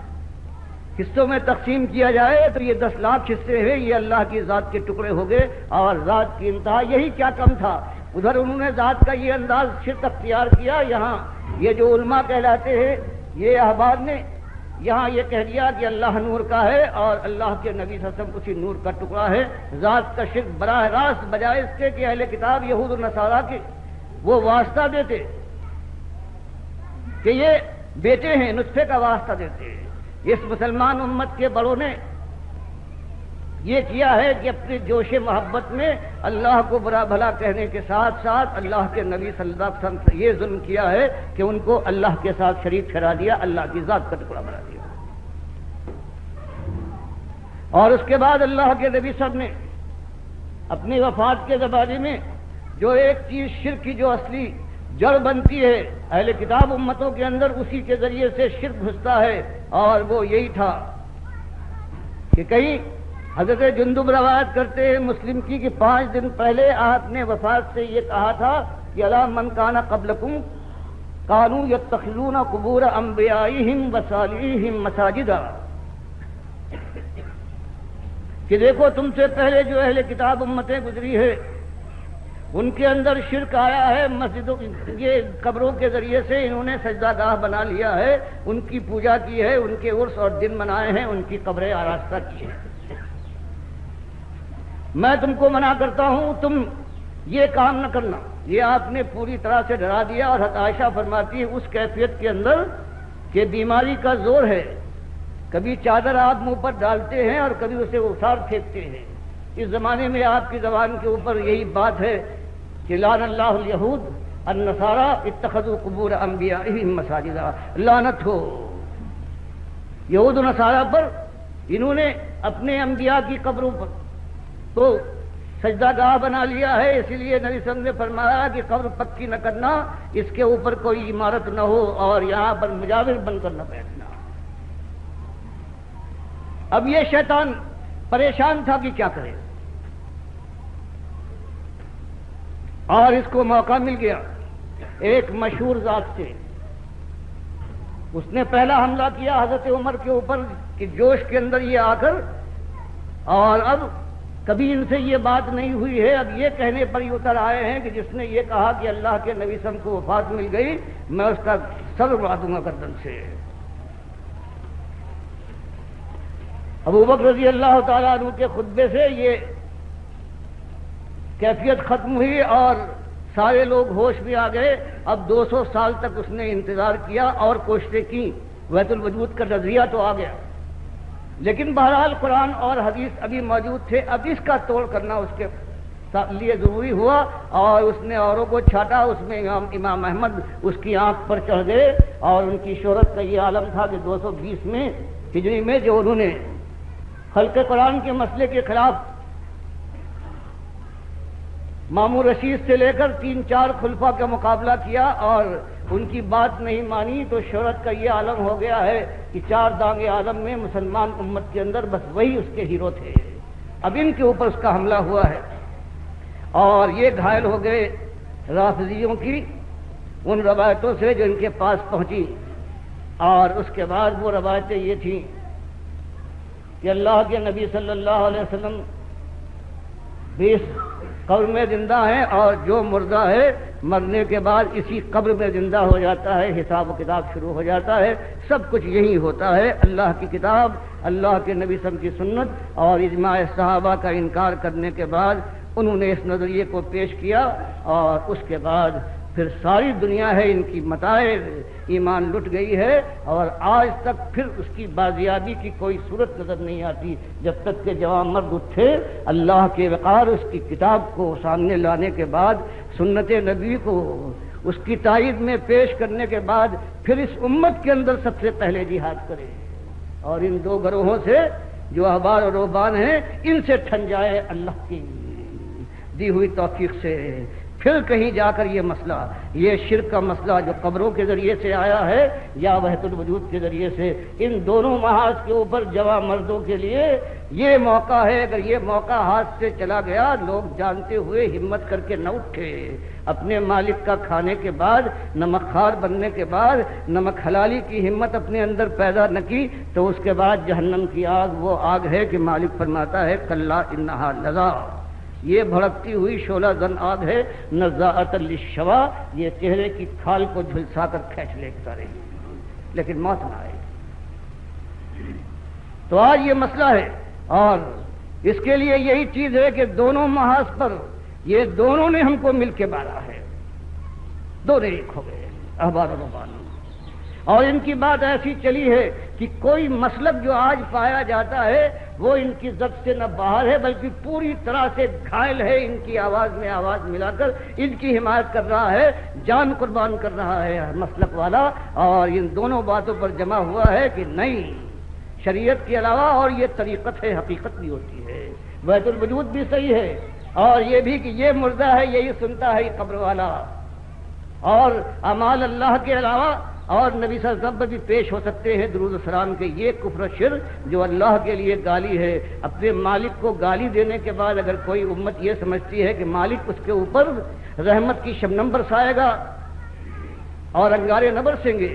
حصوں میں تقسیم کیا جائے تو یہ 10 لاکھ حصے ہیں، یہ اللہ کی ذات کے ٹکڑے ہو گئے، اور ذات کی انتہا یہی کیا کم تھا۔ ادھر انہوں نے ذات کا یہ انداز شرک اختیار کیا، یہاں یہ جو علماء کہلاتے ہیں، یہ احبار نے یہاں یہ کہہ دیا کہ اللہ نور کا ہے اور اللہ کے نبی صلی اللہ علیہ وسلم اسی نور کا ٹکڑا ہے۔ ذات کا شرک براہ راست بجائے اس کے کہ اہل کتاب یہود و نصارہ کے وہ واسطہ دیتے کہ یہ بیٹے ہیں، نطفے کا واسطہ دیتے ہیں، اس مسلمان امت کے بڑوں نے یہ کیا ہے کہ اپنے جوش محبت میں اللہ کو برا بھلا کہنے کے ساتھ ساتھ اللہ کے نبی صلی اللہ علیہ وسلم سے یہ ظلم کیا ہے کہ ان کو اللہ کے ساتھ شریک ٹھہرا دیا، اللہ کی ذات کا ٹکڑا بنا دیا۔ اور اس کے بعد اللہ کے نبی صاحب نے اپنی وفات کے زمانے میں جو ایک چیز شرک کی جو اصلی جڑ بنتی ہے اہل کتاب امتوں کے اندر، اسی کے ذریعے سے شرک گھستا ہے، اور وہ یہی تھا کہ کہیں حضرت جندب روایت کرتے ہیں مسلم کی کہ 5 دن پہلے آپ نے وفات سے یہ کہا تھا کہ الا من کان قبلکم کانوا یتخذون قبور انبیائہم وصالحیہم مساجدا، کہ دیکھو تم سے پہلے جو اہل کتاب امتیں گزری ہے ان کے اندر شرک آیا ہے، مسجدوں یہ قبروں کے ذریعے سے انہوں نے سجدہ گاہ بنا لیا ہے، ان کی پوجا کی ہے، ان کے عرس اور دن منائے ہیں، ان کی قبریں آراستہ کی ہیں۔ میں تم کو منع کرتا ہوں تم یہ کام نہ کرنا۔ یہ آپ نے پوری طرح سے ڈرا دیا، اور حضرت عائشہ فرماتی ہے اس کیفیت کے اندر کہ بیماری کا زور ہے، کبھی چادر آپ منہ پر ڈالتے ہیں اور کبھی اسے اٹھار پھینکتے ہیں۔ اس زمانے میں آپ کی زبان کے اوپر یہی بات ہے کہ لعن اللہ الیہود النصارى اتخذوا قبور انبیائهم مساجدا، لعنت ہو یہود و نصارہ پر، انہوں نے اپنے انبیاء کی قبروں پر تو سجدہ گاہ بنا لیا ہے۔ اسی لیے نبی صلی اللہ علیہ وسلم نے فرمایا کہ قبر پکی نہ کرنا، اس کے اوپر کوئی عمارت نہ ہو اور یہاں پر مجاور بن کر نہ بیٹھنا۔ اب یہ شیطان پریشان تھا کہ کیا کرے، اور اس کو موقع مل گیا ایک مشہور ذات سے۔ اس نے پہلا حملہ کیا حضرت عمر کے اوپر کہ جوش کے اندر یہ آ کر، اور اب کبھی ان سے یہ بات نہیں ہوئی ہے، اب یہ کہنے پر ہی اتر آئے ہیں کہ جس نے یہ کہا کہ اللہ کے نبی صلی اللہ علیہ وسلم کو وفات مل گئی، میں اس کا سر اڑا دوں گا گردن سے۔ ابو بکر رضی اللہ تعالیٰ عنہ کے خطبے سے یہ کیفیت ختم ہوئی اور سارے لوگ ہوش میں آ گئے۔ اب 200 سال تک اس نے انتظار کیا اور کوششیں کی، وحدت الوجود کا نظریہ تو آ گیا، لیکن بہرحال قرآن اور حدیث ابھی موجود تھے۔ اب اس کا توڑ کرنا اس کے لیے ضروری ہوا، اور اس نے اوروں کو چھاٹا۔ اس میں امام احمد اس کی آنکھ پر چڑھ گئے، اور ان کی شہرت کا یہ عالم تھا کہ 220 میں ہجری میں جو انہوں نے خلق قرآن کے مسئلے کے خلاف مامون رشید سے لے کر 3-4 خلفاء کا مقابلہ کیا اور ان کی بات نہیں مانی، تو شہرت کا یہ عالم ہو گیا ہے کہ 4 دانگ عالم میں مسلمان امت کے اندر بس وہی اس کے ہیرو تھے۔ اب ان کے اوپر اس کا حملہ ہوا ہے، اور یہ گھائل ہو گئے رافضیوں کی ان روایتوں سے جو ان کے پاس پہنچی، اور اس کے بعد وہ روایتیں یہ تھیں کہ اللہ کے نبی صلی اللہ علیہ وسلم 20 قبر میں زندہ ہیں، اور جو مردہ ہے مرنے کے بعد اسی قبر میں زندہ ہو جاتا ہے، حساب و کتاب شروع ہو جاتا ہے، سب کچھ یہی ہوتا ہے۔ اللہ کی کتاب، اللہ کے نبی صلی اللہ علیہ وسلم کی سنت اور اجماع صحابہ کا انکار کرنے کے بعد انہوں نے اس نظریے کو پیش کیا، اور اس کے بعد پھر ساری دنیا ہے ان کی متاع ایمان لٹ گئی ہے، اور آج تک پھر اس کی بازیابی کی کوئی صورت نظر نہیں آتی، جب تک کہ جوان مرد اٹھے اللہ کے وقار اس کی کتاب کو سامنے لانے کے بعد، سنت نبی کو اس کی تائید میں پیش کرنے کے بعد پھر اس امت کے اندر سب سے پہلے جہاد کرے، اور ان 2 گروہوں سے جو احبار اور رہبان ہیں ان سے ٹھن جائے اللہ کی دی ہوئی توفیق سے۔ پھر کہیں جا کر یہ مسئلہ، یہ شرک کا مسئلہ جو قبروں کے ذریعے سے آیا ہے یا وحدت الوجود کے ذریعے سے، ان دونوں محاذ کے اوپر جوان مردوں کے لیے یہ موقع ہے۔ اگر یہ موقع ہاتھ سے چلا گیا، لوگ جانتے ہوئے ہمت کر کے نہ اٹھے، اپنے مالک کا کھانے کے بعد، نمک خوار بننے کے بعد نمک حلالی کی ہمت اپنے اندر پیدا نہ کی، تو اس کے بعد جہنم کی آگ وہ آگ ہے کہ مالک فرماتا ہے کلا انہا لظا، یہ بھڑکتی ہوئی شعلہ زن آگ ہے، نزاعۃ للشوا، یہ چہرے کی کھال کو جھلسا کر کھینچ لے کرے گی، لیکن موت نہ آئے۔ تو آج یہ مسئلہ ہے، اور اس کے لیے یہی چیز ہے کہ دونوں محاذ پر یہ دونوں نے ہم کو مل کے مارا ہے، دونوں ایک ہو گئے احبار و رہبان، اور ان کی بات ایسی چلی ہے کہ کوئی مسلک جو آج پایا جاتا ہے وہ ان کی ضبط سے نہ باہر ہے، بلکہ پوری طرح سے گھائل ہے، ان کی آواز میں آواز ملا کر ان کی حمایت کر رہا ہے، جان قربان کر رہا ہے مسلک والا، اور ان دونوں باتوں پر جمع ہوا ہے کہ نہیں، شریعت کے علاوہ اور یہ طریقت ہے، حقیقت بھی ہوتی ہے، وحدت الوجود بھی صحیح ہے، اور یہ بھی کہ یہ مردہ ہے یہی سنتا ہے یہ قبر والا، اور اعمال اللہ کے علاوہ اور نبی صلی اللہ علیہ وسلم پر بھی پیش ہو سکتے ہیں درود و سلام کے، یہ کفر و شرک جو اللہ کے لیے گالی ہے۔ اپنے مالک کو گالی دینے کے بعد اگر کوئی امت یہ سمجھتی ہے کہ مالک اس کے اوپر رحمت کی شبنم برسائے گا اور انگارے نہ برسیں گے،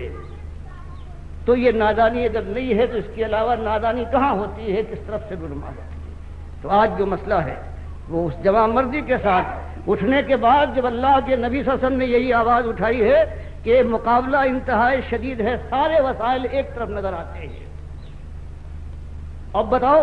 تو یہ نادانی اگر نہیں ہے تو اس کے علاوہ نادانی کہاں ہوتی ہے، کس طرف سے رونما ہوتی ہے۔ تو آج جو مسئلہ ہے وہ اس جوان مردی کے ساتھ اٹھنے کے بعد جب اللہ کے نبی صلی اللہ علیہ وسلم نے یہی آواز اٹھائی ہے کہ مقابلہ انتہائی شدید ہے، سارے وسائل ایک طرف نظر آتے ہیں، اب بتاؤ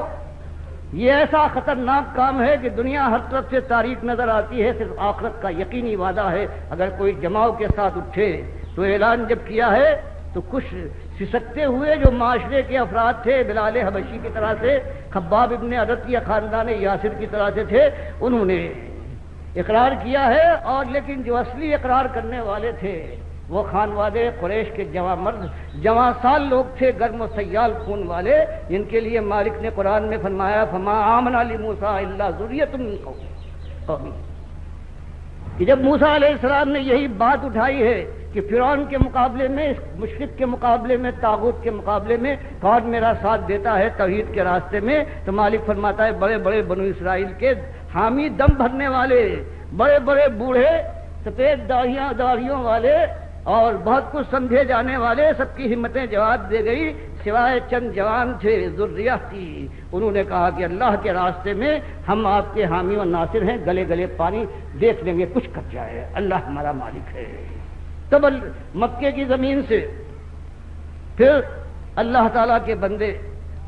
یہ ایسا خطرناک کام ہے کہ دنیا ہر طرف سے تاریخ نظر آتی ہے، صرف آخرت کا یقینی وعدہ ہے۔ اگر کوئی جماؤ کے ساتھ اٹھے تو اعلان جب کیا ہے تو کچھ سسکتے ہوئے جو معاشرے کے افراد تھے، بلال حبشی کی طرح سے، خباب ابن عدت یا خاندان یاسر کی طرح سے تھے، انہوں نے اقرار کیا ہے، اور لیکن جو اصلی اقرار کرنے والے تھے وہ خانوادے قریش کے جواں مرد، جواں سال لوگ تھے، گرم و سیال خون والے، جن کے لیے مالک نے قرآن میں فرمایا فما آمن لموسیٰ الا ذریۃ من قومہ، کہ جب موسیٰ علیہ السلام نے یہی بات اٹھائی ہے کہ فرعون کے مقابلے میں، مشرک کے مقابلے میں، طاغوت کے مقابلے میں کون میرا ساتھ دیتا ہے توحید کے راستے میں، تو مالک فرماتا ہے بڑے بڑے بنو اسرائیل کے حامی، دم بھرنے والے، بڑے بڑے بوڑھے، سفید داڑھیوں والے اور بہت کچھ سمجھے جانے والے، سب کی ہمتیں جواب دے گئی، سوائے چند جوان تھے ذریہ کی، انہوں نے کہا کہ اللہ کے راستے میں ہم آپ کے حامی و ناصر ہیں، گلے گلے پانی دیکھ لیں گے، کچھ کر جائے، اللہ ہمارا مالک ہے۔ تب مکے کی زمین سے پھر اللہ تعالیٰ کے بندے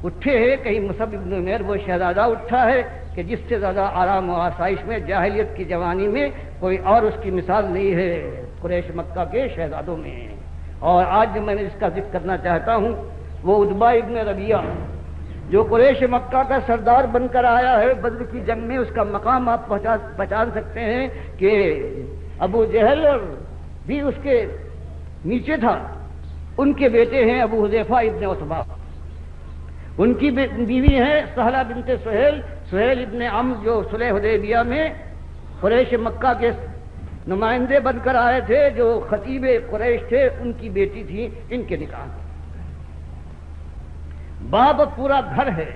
اٹھے ہیں، کہیں مصعب بن عمیر وہ شہزادہ اٹھا ہے کہ جس سے زیادہ آرام و آسائش میں جاہلیت کی جوانی میں کوئی اور اس کی مثال نہیں ہے قریش مکہ کے شہزادوں میں۔ اور آج جو میں نے اس کا ذکر کرنا چاہتا ہوں وہ عتبہ ابن ربیعہ، جو قریش مکہ کا سردار بن کر آیا ہے بدر کی جنگ میں، اس کا مقام آپ پہچان سکتے ہیں کہ ابو جہل بھی اس کے نیچے تھا۔ ان کے بیٹے ہیں ابو حذیفہ ابن عتبہ، ان کی بیوی ہیں سہلہ بنت سہیل ابن عمرو، جو صلح حدیبیہ میں قریش مکہ کے نمائندے بن کر آئے تھے، جو خطیب قریش تھے، ان کی بیٹی تھی، ان کے نکاح۔ باپ پورا گھر ہے،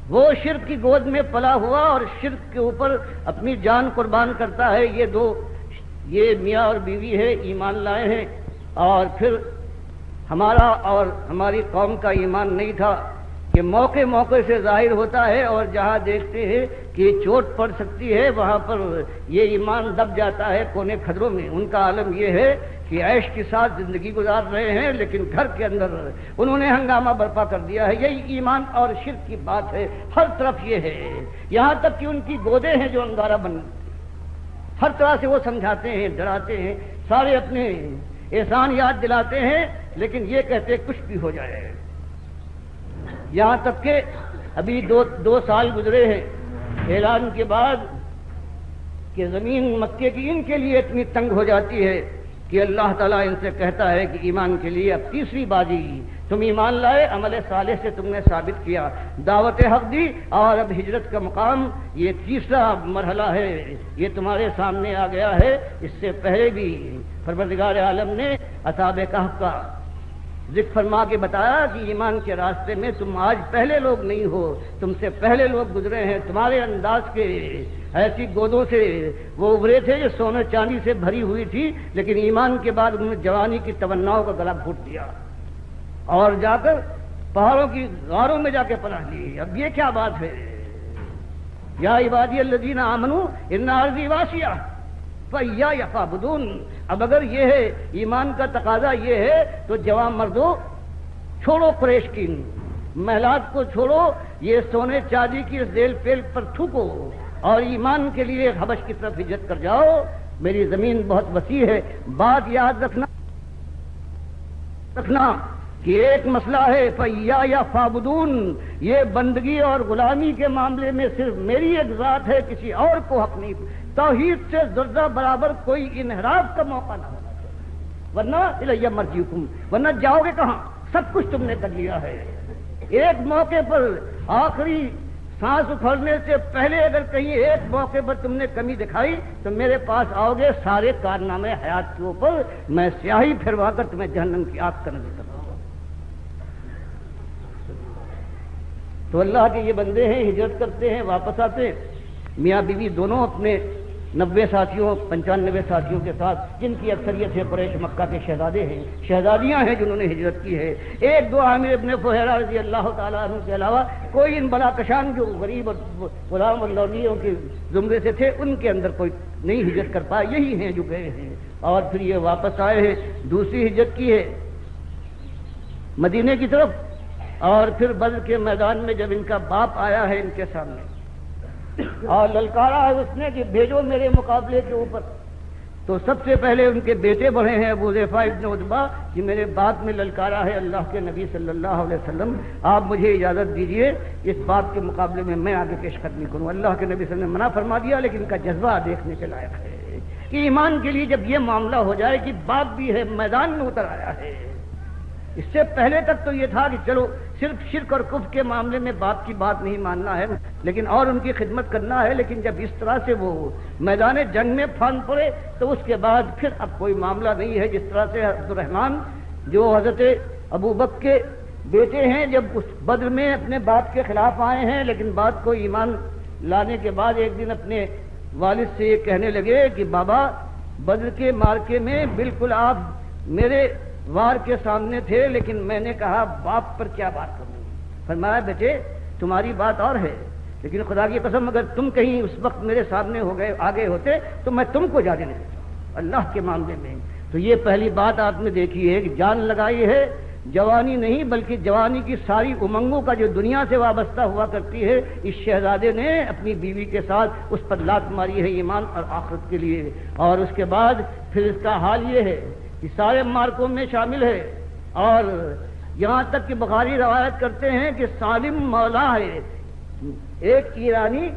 وہ شرک کی گود میں پلا ہوا اور شرک کے اوپر اپنی جان قربان کرتا ہے۔ یہ میاں اور بیوی ہے، ایمان لائے ہیں، اور پھر ہمارا اور ہماری قوم کا ایمان نہیں تھا کہ موقع موقع سے ظاہر ہوتا ہے، اور جہاں دیکھتے ہیں کہ چوٹ پڑ سکتی ہے وہاں پر یہ ایمان دب جاتا ہے کونے کھدروں میں۔ ان کا عالم یہ ہے کہ عیش کے ساتھ زندگی گزار رہے ہیں، لیکن گھر کے اندر انہوں نے ہنگامہ برپا کر دیا ہے۔ یہی ایمان اور شرک کی بات ہے، ہر طرف یہ ہے، یہاں تک کہ ان کی گودیں ہیں جو انگارہ بن، ہر طرح سے وہ سمجھاتے ہیں، ڈراتے ہیں، سارے اپنے احسان یاد دلاتے ہیں، لیکن یہ کہتے کچھ بھی ہو جائے۔ یہاں تک کہ ابھی دو سال گزرے ہیں اعلان کے بعد کہ زمین مکے کی ان کے لیے اتنی تنگ ہو جاتی ہے کہ اللہ تعالیٰ ان سے کہتا ہے کہ ایمان کے لیے اب تیسری بازی، تم ایمان لائے، عمل صالح سے تم نے ثابت کیا، دعوت حق دی، اور اب ہجرت کا مقام یہ تیسرا مرحلہ ہے، یہ تمہارے سامنے آ گیا ہے۔ اس سے پہلے بھی پروردگار عالم نے اصحاب کہف کا ذکر فرما کے بتایا کہ ایمان کے راستے میں تم آج پہلے لوگ نہیں ہو، تم سے پہلے لوگ گزرے ہیں، تمہارے انداز کے ایسی گودوں سے وہ ابھرے تھے جو سونے چاندی سے بھری ہوئی تھی، لیکن ایمان کے بعد انہوں نے جوانی کی تمناؤں کا گلا گھونٹ دیا اور جا کر پہاڑوں کی غاروں میں جا کے پناہ لی۔ اب یہ کیا بات ہے؟ یا عبادی الذین آمنوا ان ارضی واسعہ فإیایا فاعبدون۔ اب اگر یہ ہے ایمان کا تقاضا یہ ہے تو جوان مردوں چھوڑو قریش کی محلات کو، چھوڑو یہ سونے چاندی کی ذیل پیل پر تھوکو اور ایمان کے لیے حبش کی طرف ہجرت کر جاؤ۔ میری زمین بہت وسیع ہے۔ بات یاد رکھنا کہ ایک مسئلہ ہے فإیایا فاعبدون، یہ بندگی اور غلامی کے معاملے میں صرف میری ایک ذات ہے، کسی اور کو حق نہیں۔ توحید سے ذرہ برابر کوئی انحراف کا موقع نہ ہونا چاہیے، ورنہ الی مرجعکم، ورنہ جاؤ گے کہاں؟ سب کچھ تم نے کر لیا ہے۔ ایک موقع پر آخری سانس اکھڑنے سے پہلے اگر کہیں ایک موقع پر تم نے کمی دکھائی تو میرے پاس آؤ گے، سارے کارنامے حیات کے اوپر میں سیاہی پھروا کر تمہیں جہنم کی آگ کا نظر کروں گا۔ تو اللہ کے یہ بندے ہیں، ہجرت کرتے ہیں، واپس آتے ہیں، میاں بیوی دونوں اپنے 90 ساتھیوں 95 ساتھیوں کے ساتھ، جن کی اکثریت ہے قریش مکہ کے شہزادے ہیں، شہزادیاں ہیں جنہوں نے ہجرت کی ہے۔ ایک دو عامر ابن فہیرہ رضی اللہ تعالیٰ عنہ کے علاوہ کوئی ان بلا کشان جو غریب اور غلام اور لونیوں کے زمرے سے تھے ان کے اندر کوئی نہیں ہجرت کر پائے، یہی ہیں جو گئے ہیں اور پھر یہ واپس آئے ہیں۔ دوسری ہجرت کی ہے مدینے کی طرف، اور پھر بدر کے میدان میں جب ان کا باپ آیا ہے ان کے سامنے اور للکارا ہے اس نے کہ بھیجو میرے مقابلے کے اوپر، تو سب سے پہلے ان کے بیٹے بڑھے ہیں ابو حذیفہ ابن عتبہ کہ میرے باپ میں للکارا ہے اللہ کے نبی صلی اللہ علیہ وسلم، آپ مجھے اجازت دیجئے اس بات کے مقابلے میں آگے پیش قدمی کروں۔ اللہ کے نبی صلی اللہ علیہ وسلم نے منع فرما دیا، لیکن ان کا جذبہ دیکھنے کے لائق ہے کہ ایمان کے لیے جب یہ معاملہ ہو جائے کہ باپ بھی ہے، میدان میں اتر آیا ہے۔ اس سے پہلے تک تو یہ تھا کہ چلو صرف شرک اور کفر کے معاملے میں باپ کی بات نہیں ماننا ہے لیکن اور ان کی خدمت کرنا ہے، لیکن جب اس طرح سے وہ میدان جنگ میں پھان پڑے تو اس کے بعد پھر اب کوئی معاملہ نہیں ہے۔ جس طرح سے عبد الرحمن جو حضرت ابو بکر کے بیٹے ہیں، جب اس بدر میں اپنے باپ کے خلاف آئے ہیں لیکن بات کو ایمان لانے کے بعد ایک دن اپنے والد سے یہ کہنے لگے کہ بابا بدر کے مارکے میں بالکل آپ میرے وار کے سامنے تھے، لیکن میں نے کہا باپ پر کیا بات کروں۔ فرمایا بیٹے تمہاری بات اور ہے، لیکن خدا کی قسم اگر تم کہیں اس وقت میرے سامنے ہو گئے آگے ہوتے تو میں تم کو جانے نہیں دیتا اللہ کے معاملے میں۔ تو یہ پہلی بات آپ نے دیکھی ہے کہ جان لگائی ہے، جوانی نہیں بلکہ جوانی کی ساری امنگوں کا جو دنیا سے وابستہ ہوا کرتی ہے، اس شہزادے نے اپنی بیوی کے ساتھ اس پر لات ماری ہے ایمان اور آخرت کے لیے۔ اور اس کے بعد پھر اس کا حال یہ ہے کہ سارے مارکوں میں شامل ہے، اور یہاں تک کہ بخاری روایت کرتے ہیں کہ سالم مولا ہے، ایک ایرانی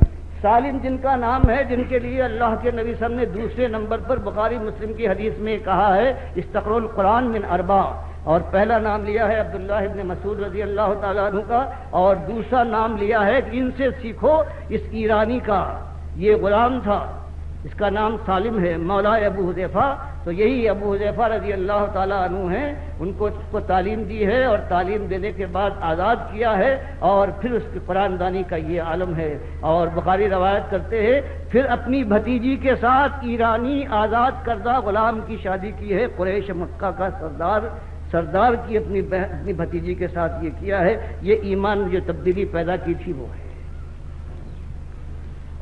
سالم جن کا نام ہے، جن کے لیے اللہ کے نبی صلی اللہ علیہ وسلم نے دوسرے نمبر پر بخاری مسلم کی حدیث میں کہا ہے استقروا القرآن من اربع، اور پہلا نام لیا ہے عبداللہ ابن مسعود رضی اللہ تعالیٰ عنہ کا، اور دوسرا نام لیا ہے کہ ان سے سیکھو اس ایرانی کا، یہ غلام تھا اس کا نام سالم ہے مولا ابو حذیفہ۔ تو یہی ابو حذیفہ رضی اللہ تعالیٰ عنہ ہیں، ان کو تعلیم دی ہے اور تعلیم دینے کے بعد آزاد کیا ہے، اور پھر اس کی قرآن دانی کا یہ عالم ہے۔ اور بخاری روایت کرتے ہیں پھر اپنی بھتیجی کے ساتھ ایرانی آزاد کردہ غلام کی شادی کی ہے، قریش مکہ کا سردار کی اپنی بھتیجی کے ساتھ یہ کیا ہے۔ یہ ایمان جو تبدیلی پیدا کی تھی وہ ہے۔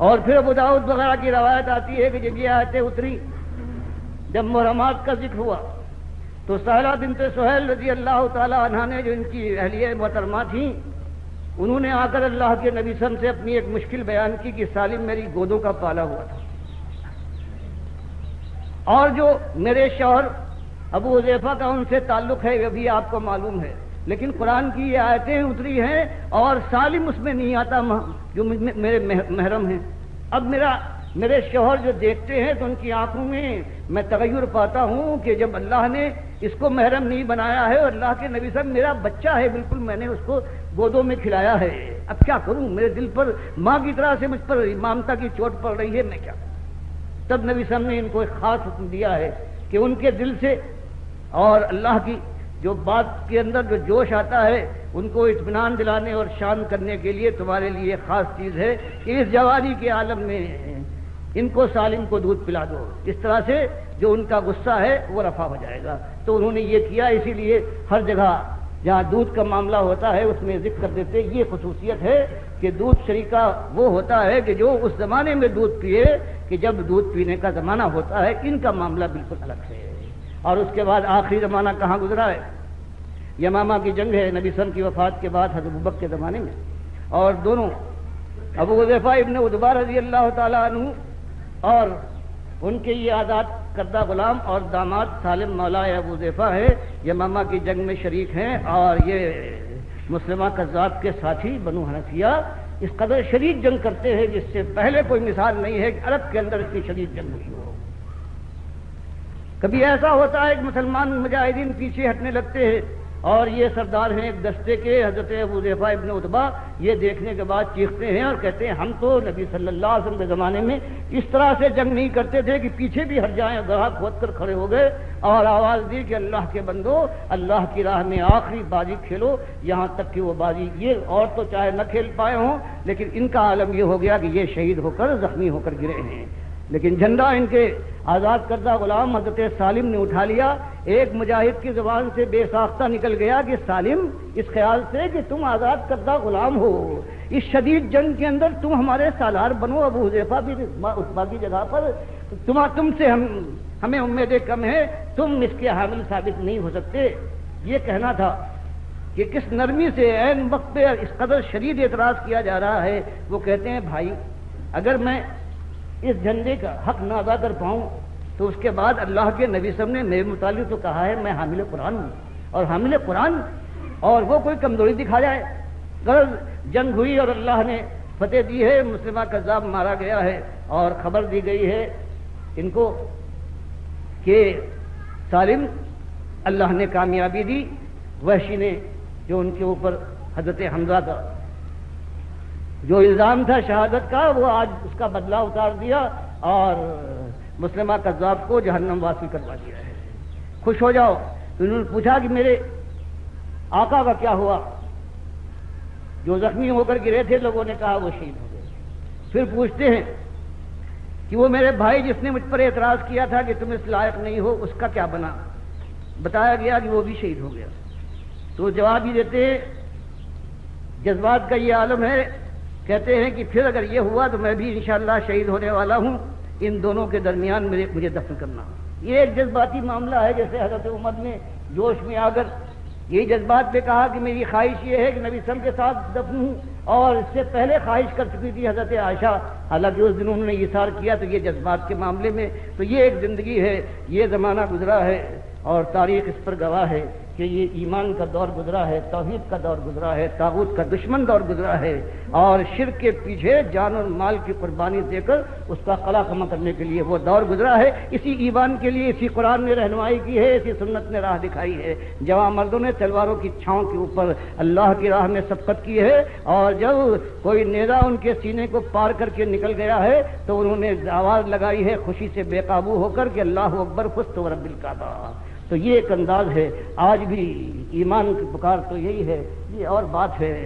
اور پھر ابو داؤد وغیرہ کی روایت آتی ہے کہ جب یہ آیتیں اتری، جب محرمات کا ذکر ہوا تو سہلہ بنت سہیل رضی اللہ تعالی عنہا نے، جو ان کی اہلیہ محترمہ تھیں، انہوں نے آ کر اللہ کے نبی صلی اللہ علیہ وسلم سے اپنی ایک مشکل بیان کی کہ سالم میری گودوں کا پالا ہوا تھا، اور جو میرے شوہر ابو حذیفہ کا ان سے تعلق ہے وہ بھی آپ کو معلوم ہے، لیکن قرآن کی یہ آیتیں اتری ہیں اور سالم اس میں نہیں آتا جو میرے محرم ہیں۔ اب میرے شوہر جو دیکھتے ہیں تو ان کی آنکھوں میں میں تغیر پاتا ہوں کہ جب اللہ نے اس کو محرم نہیں بنایا ہے اور اللہ کے نبی صاحب میرا بچہ ہے، بالکل میں نے اس کو گودوں میں کھلایا ہے، اب کیا کروں؟ میرے دل پر ماں کی طرح سے مجھ پر ممتا کی چوٹ پڑ رہی ہے، میں کیا کروں؟ تب نبی صاحب نے ان کو ایک خاص حکم دیا ہے کہ ان کے دل سے اور اللہ کی جو بات کے اندر جو جوش آتا ہے ان کو اطمینان دلانے اور شان کرنے کے لیے تمہارے لیے خاص چیز ہے کہ اس جوانی کے عالم میں ان کو سالم کو دودھ پلا دو، اس طرح سے جو ان کا غصہ ہے وہ رفع ہو جائے گا۔ تو انہوں نے یہ کیا، اسی لیے ہر جگہ جہاں دودھ کا معاملہ ہوتا ہے اس میں ذکر کر دیتے یہ خصوصیت ہے کہ دودھ شریکہ وہ ہوتا ہے کہ جو اس زمانے میں دودھ پیے کہ جب دودھ پینے کا زمانہ ہوتا ہے، ان کا معاملہ بالکل الگ ہے۔ اور اس کے بعد آخری زمانہ کہاں گزرا ہے؟ یمامہ کی جنگ ہے نبی صلی اللہ علیہ وسلم کی وفات کے بعد حضرت ابوبکر کے زمانے میں، اور دونوں ابو حذیفہ ابن عتبہ رضی اللہ تعالیٰ عنہ اور ان کے یہ آزاد کردہ غلام اور داماد سالم مولا ابو حذیفہ ہے، یمامہ کی جنگ میں شریک ہیں، اور یہ مسلمہ کذاب کے ساتھی بنو حنفیہ اس قدر شدید جنگ کرتے ہیں جس سے پہلے کوئی مثال نہیں ہے کہ عرب کے اندر اتنی شدید جنگ ہوئی ہو۔ کبھی ایسا ہوتا ہے کہ مسلمان مجاہدین پیچھے ہٹنے لگتے ہیں، اور یہ سردار ہیں ایک دستے کے حضرت ابو حذیفہ ابن عتبہ، یہ دیکھنے کے بعد چیختے ہیں اور کہتے ہیں ہم تو نبی صلی اللہ علیہ وسلم کے زمانے میں اس طرح سے جنگ نہیں کرتے تھے کہ پیچھے بھی ہٹ جائیں، گڑھا کھود کر کھڑے ہو گئے اور آواز دی کہ اللہ کے بندو اللہ کی راہ میں آخری بازی کھیلو، یہاں تک کہ وہ بازی یہ اور تو چاہے نہ کھیل پائے ہوں لیکن ان کا عالم یہ ہو گیا کہ یہ شہید ہو کر زخمی ہو کر گرے ہیں۔ لیکن جھنڈا ان کے آزاد کردہ غلام حضرت سالم نے اٹھا لیا۔ ایک مجاہد کی زبان سے بے ساختہ نکل گیا کہ سالم اس خیال سے کہ تم آزاد کردہ غلام ہو، اس شدید جنگ کے اندر تم ہمارے سالار بنو، ابو حذیفہ بھی عتبہ کی جگہ پر تم سے ہمیں امیدیں کم ہیں، تم اس کے حامل ثابت نہیں ہو سکتے۔ یہ کہنا تھا کہ کس نرمی سے عین وقت پہ اس قدر شدید اعتراض کیا جا رہا ہے۔ وہ کہتے ہیں بھائی اگر میں اس جھنڈے کا حق نہ ادا کر پاؤں تو اس کے بعد اللہ کے نبی صاحب نے میرے متعلق تو کہا ہے میں حامل قرآن ہوں، اور حامل قرآن اور وہ کوئی کمزوری دکھا جائے؟ غرض جنگ ہوئی اور اللہ نے فتح دی ہے، مسلمہ کذاب مارا گیا ہے، اور خبر دی گئی ہے ان کو کہ سالم اللہ نے کامیابی دی، وحشی نے جو ان کے اوپر حضرت حمزہ کا جو الزام تھا شہادت کا، وہ آج اس کا بدلہ اتار دیا اور مسلمہ کذاب کو جہنم واصل کروا دیا ہے۔ خوش ہو جاؤ۔ انہوں نے پوچھا کہ میرے آقا کا کیا ہوا؟ جو زخمی ہو کر گرے تھے لوگوں نے کہا وہ شہید ہو گئے۔ پھر پوچھتے ہیں کہ وہ میرے بھائی جس نے مجھ پر اعتراض کیا تھا کہ تم اس لائق نہیں ہو، اس کا کیا بنا؟ بتایا گیا کہ وہ بھی شہید ہو گیا۔ تو جواب ہی دیتے ہیں، جذبات کا یہ عالم ہے، کہتے ہیں کہ پھر اگر یہ ہوا تو میں بھی انشاءاللہ شہید ہونے والا ہوں، ان دونوں کے درمیان مجھے دفن کرنا۔ یہ ایک جذباتی معاملہ ہے، جیسے حضرت عمر نے جوش میں آ کر یہی جذبات پہ کہا کہ میری خواہش یہ ہے کہ نبی صلی اللہ علیہ وسلم کے ساتھ دفن ہوں، اور اس سے پہلے خواہش کر چکی تھی حضرت عائشہ، حالانکہ اس دن انہوں نے اثار کیا۔ تو یہ جذبات کے معاملے میں تو یہ ایک زندگی ہے، یہ زمانہ گزرا ہے، اور تاریخ اس پر گواہ ہے کہ یہ ایمان کا دور گزرا ہے، توحید کا دور گزرا ہے، طاغوت کا دشمن دور گزرا ہے، اور شرک کے پیچھے جان اور مال کی قربانی دے کر اس کا قلع کما کرنے کے لیے وہ دور گزرا ہے۔ اسی ایمان کے لیے اسی قرآن نے رہنمائی کی ہے، اسی سنت نے راہ دکھائی ہے۔ جوان مردوں نے تلواروں کی چھاؤں کے اوپر اللہ کی راہ میں سبقت کی ہے، اور جب کوئی نیزہ ان کے سینے کو پار کر کے نکل گیا ہے تو انہوں نے آواز لگائی ہے خوشی سے بے قابو ہو کر کہ اللہ اکبر فزت ورب الکعبہ۔ تو یہ ایک انداز ہے۔ آج بھی ایمان کی پکار تو یہی ہے۔ یہ اور بات ہے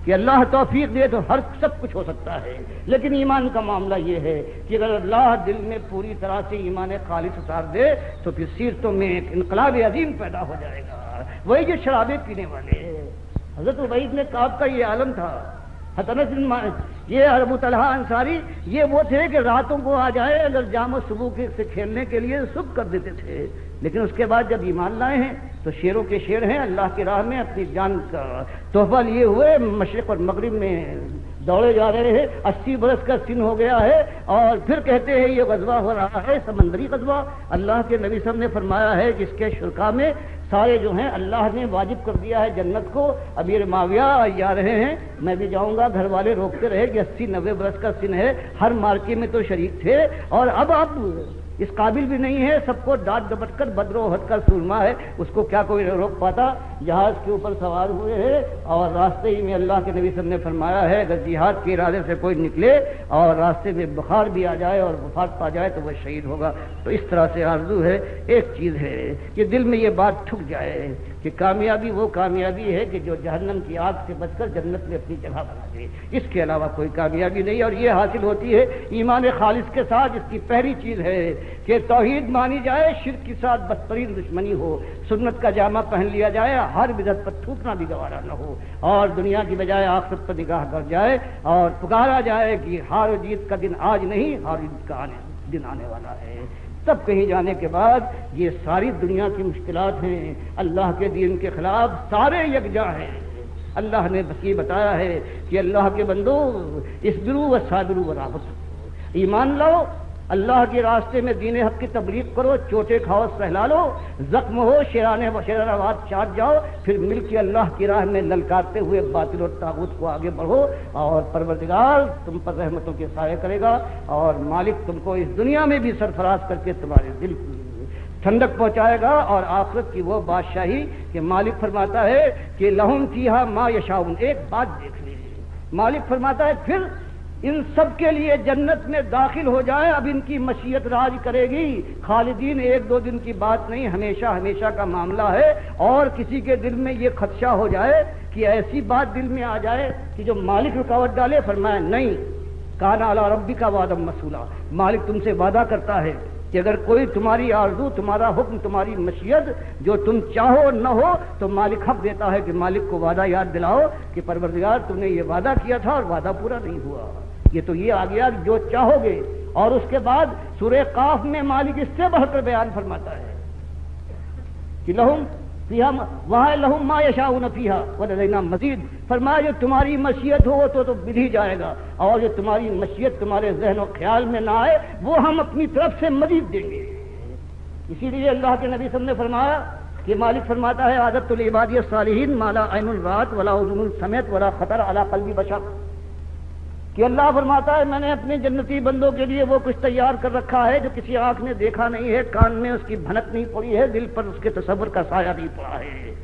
کہ اللہ توفیق دے تو ہر سب کچھ ہو سکتا ہے، لیکن ایمان کا معاملہ یہ ہے کہ اگر اللہ دل میں پوری طرح سے ایمان خالص اتار دے تو پھر سیرتوں میں ایک انقلاب عظیم پیدا ہو جائے گا۔ وہی جو شرابیں پینے والے حضرت عبید نے کعب کا یہ عالم تھا، یہ ابو طلحہ انصاری یہ وہ تھے کہ راتوں کو آ جائے اگر جام و صبح سے کھیلنے کے لیے صبح کر دیتے تھے، لیکن اس کے بعد جب ایمان لائے ہیں تو شیروں کے شیر ہیں، اللہ کی راہ میں اپنی جان کا تحفہ لیے ہوئے مشرق اور مغرب میں دوڑے جا رہے ہیں۔ 80 برس کا سن ہو گیا ہے، اور پھر کہتے ہیں یہ غزوہ ہو رہا ہے سمندری غزوہ۔ اللہ کے نبی صاحب نے فرمایا ہے کہ اس کے شرکا میں سارے جو ہیں اللہ نے واجب کر دیا ہے جنت کو۔ امیر معاویہ جا رہے ہیں، میں بھی جاؤں گا، گھر والے روکتے رہے کہ 80-90 برس کا سن ہے، ہر مارکے میں تو شریک تھے، اور اب آپ اس قابل بھی نہیں ہے، سب کو ڈانٹ ڈپٹ کر بدر و احد کا سورما ہے، اس کو کیا کوئی روک پاتا؟ جہاز کے اوپر سوار ہوئے ہیں، اور راستے ہی میں اللہ کے نبی صلی اللہ علیہ وسلم نے فرمایا ہے اگر جہاد کے ارادے سے کوئی نکلے اور راستے میں بخار بھی آ جائے اور وفات پا جائے تو وہ شہید ہوگا۔ تو اس طرح سے آرزو ہے، ایک چیز ہے کہ دل میں یہ بات ٹھک جائے کہ کامیابی وہ کامیابی ہے کہ جو جہنم کی آگ سے بچ کر جنت میں اپنی جگہ بنا دے، اس کے علاوہ کوئی کامیابی نہیں، اور یہ حاصل ہوتی ہے ایمان خالص کے ساتھ۔ اس کی پہلی چیز ہے کہ توحید مانی جائے، شرک کے ساتھ بدترین دشمنی ہو، سنت کا جامہ پہن لیا جائے، ہر بدعت پر تھوکنا بھی گوارا نہ ہو، اور دنیا کی بجائے آخرت پر نگاہ کر جائے، اور پکارا جائے کہ ہار و جیت کا دن آج نہیں، ہار و جیت کا دن آنے والا ہے۔ تب کہیں جانے کے بعد یہ ساری دنیا کی مشکلات ہیں، اللہ کے دین کے خلاف سارے یکجا ہیں۔ اللہ نے بس یہ بتایا ہے کہ اللہ کے بندو اصبروا وصابروا ورابطوا، ایمان لاؤ، اللہ کے راستے میں دین حق کی تبلیغ کرو، چوٹے کھاؤ سہلا لو، زخم ہو شیرانواد چاٹ جاؤ، پھر مل کے اللہ کی راہ میں للکارتے ہوئے باطل اور طاغوت کو آگے بڑھو، اور پروردگار تم پر رحمتوں کے سائے کرے گا، اور مالک تم کو اس دنیا میں بھی سرفراز کر کے تمہارے دل کی ٹھنڈک پہنچائے گا، اور آخرت کی وہ بادشاہی کہ مالک فرماتا ہے کہ لہم فیہا ما یشاؤون۔ ایک بات دیکھ لیجیے، مالک فرماتا ہے پھر ان سب کے لیے جنت میں داخل ہو جائے، اب ان کی مشیت راج کرے گی، خالدین ایک دو دن کی بات نہیں، ہمیشہ ہمیشہ کا معاملہ ہے۔ اور کسی کے دل میں یہ خدشہ ہو جائے کہ ایسی بات دل میں آ جائے کہ جو مالک رکاوٹ ڈالے، فرمایا نہیں، کان علی ربک وعدا مسئولا، مالک تم سے وعدہ کرتا ہے کہ اگر کوئی تمہاری آرزو، تمہارا حکم، تمہاری مشیت جو تم چاہو نہ ہو تو مالک حق دیتا ہے کہ مالک کو وعدہ یاد دلاؤ کہ پروردگار تم نے یہ وعدہ کیا تھا اور وعدہ پورا نہیں ہوا۔ یہ تو یہ آ گیا جو چاہو گے، اور اس کے بعد سورہ قاف میں مالک اس سے بڑھ کر بیان فرماتا ہے کہ لہم فیہا وہاں لہم ما یشاؤون فیہا ولدینا مزید، فرمایا جو تمہاری مشیت ہو تو مل ہی جائے گا، اور جو تمہاری مشیت تمہارے ذہن و خیال میں نہ آئے وہ ہم اپنی طرف سے مزید دیں گے۔ اسی لیے اللہ کے نبی صلی اللہ علیہ وسلم نے فرمایا کہ مالک فرماتا ہے عادت العباد الصالحین مالا عین الرات ولا اذن سمعت ولا خطر علی قلب بشر، کہ اللہ فرماتا ہے میں نے اپنے جنتی بندوں کے لیے وہ کچھ تیار کر رکھا ہے جو کسی آنکھ نے دیکھا نہیں ہے، کان میں اس کی بھنک نہیں پڑی ہے، دل پر اس کے تصور کا سایہ نہیں پڑا ہے۔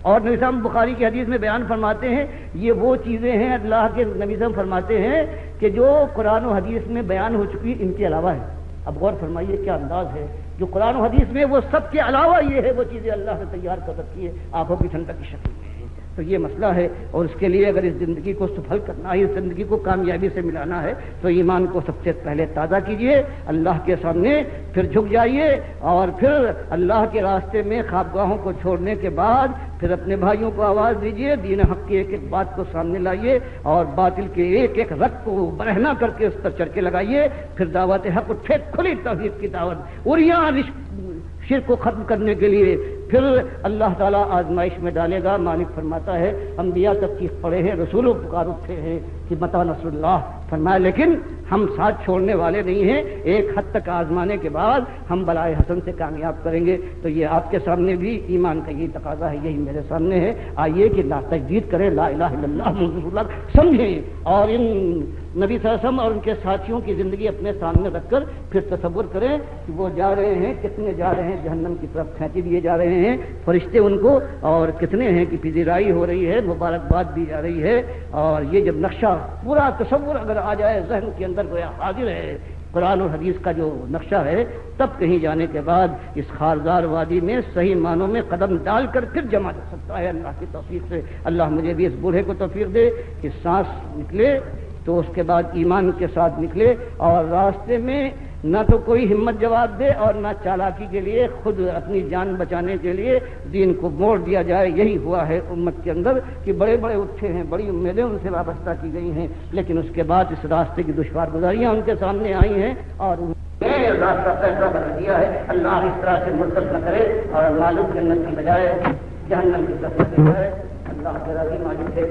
اور نبی صاحب بخاری کی حدیث میں بیان فرماتے ہیں یہ وہ چیزیں ہیں اللہ کے نبی صاحب فرماتے ہیں کہ جو قرآن و حدیث میں بیان ہو چکی ان کے علاوہ ہے۔ اب غور فرمائیے کیا انداز ہے، جو قرآن و حدیث میں وہ سب کے علاوہ یہ ہے وہ چیزیں اللہ نے تیار کر رکھی ہے آنکھوں کی ٹھنڈک کی شکل میں۔ تو یہ مسئلہ ہے، اور اس کے لیے اگر اس زندگی کو سفل کرنا ہے، اس زندگی کو کامیابی سے ملانا ہے تو ایمان کو سب سے پہلے تازہ کیجئے، اللہ کے سامنے پھر جھک جائیے، اور پھر اللہ کے راستے میں خوابگاہوں کو چھوڑنے کے بعد پھر اپنے بھائیوں کو آواز دیجئے، دین حق کی ایک ایک بات کو سامنے لائیے، اور باطل کے ایک ایک رگ کو برہنا کر کے اس پر چرکے لگائیے، پھر دعوت حق اٹھے، کھلی توحید کی دعوت، اریاں شرک کو ختم کرنے کے لیے پھر اللہ تعالیٰ آزمائش میں ڈالے گا۔ مالک فرماتا ہے انبیاء تفسیر پڑے ہیں، رسولوں پکار اٹھے ہیں کہ متی نصر اللہ، فرمایا لیکن ہم ساتھ چھوڑنے والے نہیں ہیں، ایک حد تک آزمانے کے بعد ہم بلائے حسن سے کامیاب کریں گے۔ تو یہ آپ کے سامنے بھی ایمان کا یہی تقاضا ہے، یہی میرے سامنے ہے، آئیے کہ تجدید کریں، لا الہ الا اللہ محمد رسول اللہ سمجھیں، اور ان نبی صلی اللہ علیہ وسلم اور ان کے ساتھیوں کی زندگی اپنے سامنے رکھ کر پھر تصور کریں کہ وہ جا رہے ہیں، کتنے جا رہے ہیں جہنم کی طرف کھینچے دیے جا رہے ہیں فرشتے ان کو، اور کتنے ہیں کہ پذیرائی ہو رہی ہے، مبارکباد دی جا رہی ہے۔ اور یہ جب نقشہ پورا تصور اگر آ جائے ذہن کے اندر گویا حاضر ہے قرآن اور حدیث کا جو نقشہ ہے، تب کہیں جانے کے بعد اس خارزار وادی میں صحیح معنوں میں قدم ڈال کر پھر جمع جا سکتا ہے اللہ کی توفیق سے۔ اللہ مجھے بھی اس بوڑھے کو توفیق دے کہ سانس نکلے تو اس کے بعد ایمان کے ساتھ نکلے، اور راستے میں نہ تو کوئی ہمت جواب دے اور نہ چالاکی کے لیے خود اپنی جان بچانے کے لیے دین کو موڑ دیا جائے۔ یہی ہوا ہے امت کے اندر کہ بڑے بڑے اٹھے ہیں، بڑی امیدیں ان سے وابستہ کی گئی ہیں، لیکن اس کے بعد اس راستے کی دشوار گزاریاں ان کے سامنے آئی ہیں اور راستہ فیصلہ بدل دیا ہے۔ اللہ اس طرح سے مرتب نہ کرے اور معلوم جنت کی بجائے جہنم کی طرف لے جائے۔ اللہ کے راضی مالک ہے۔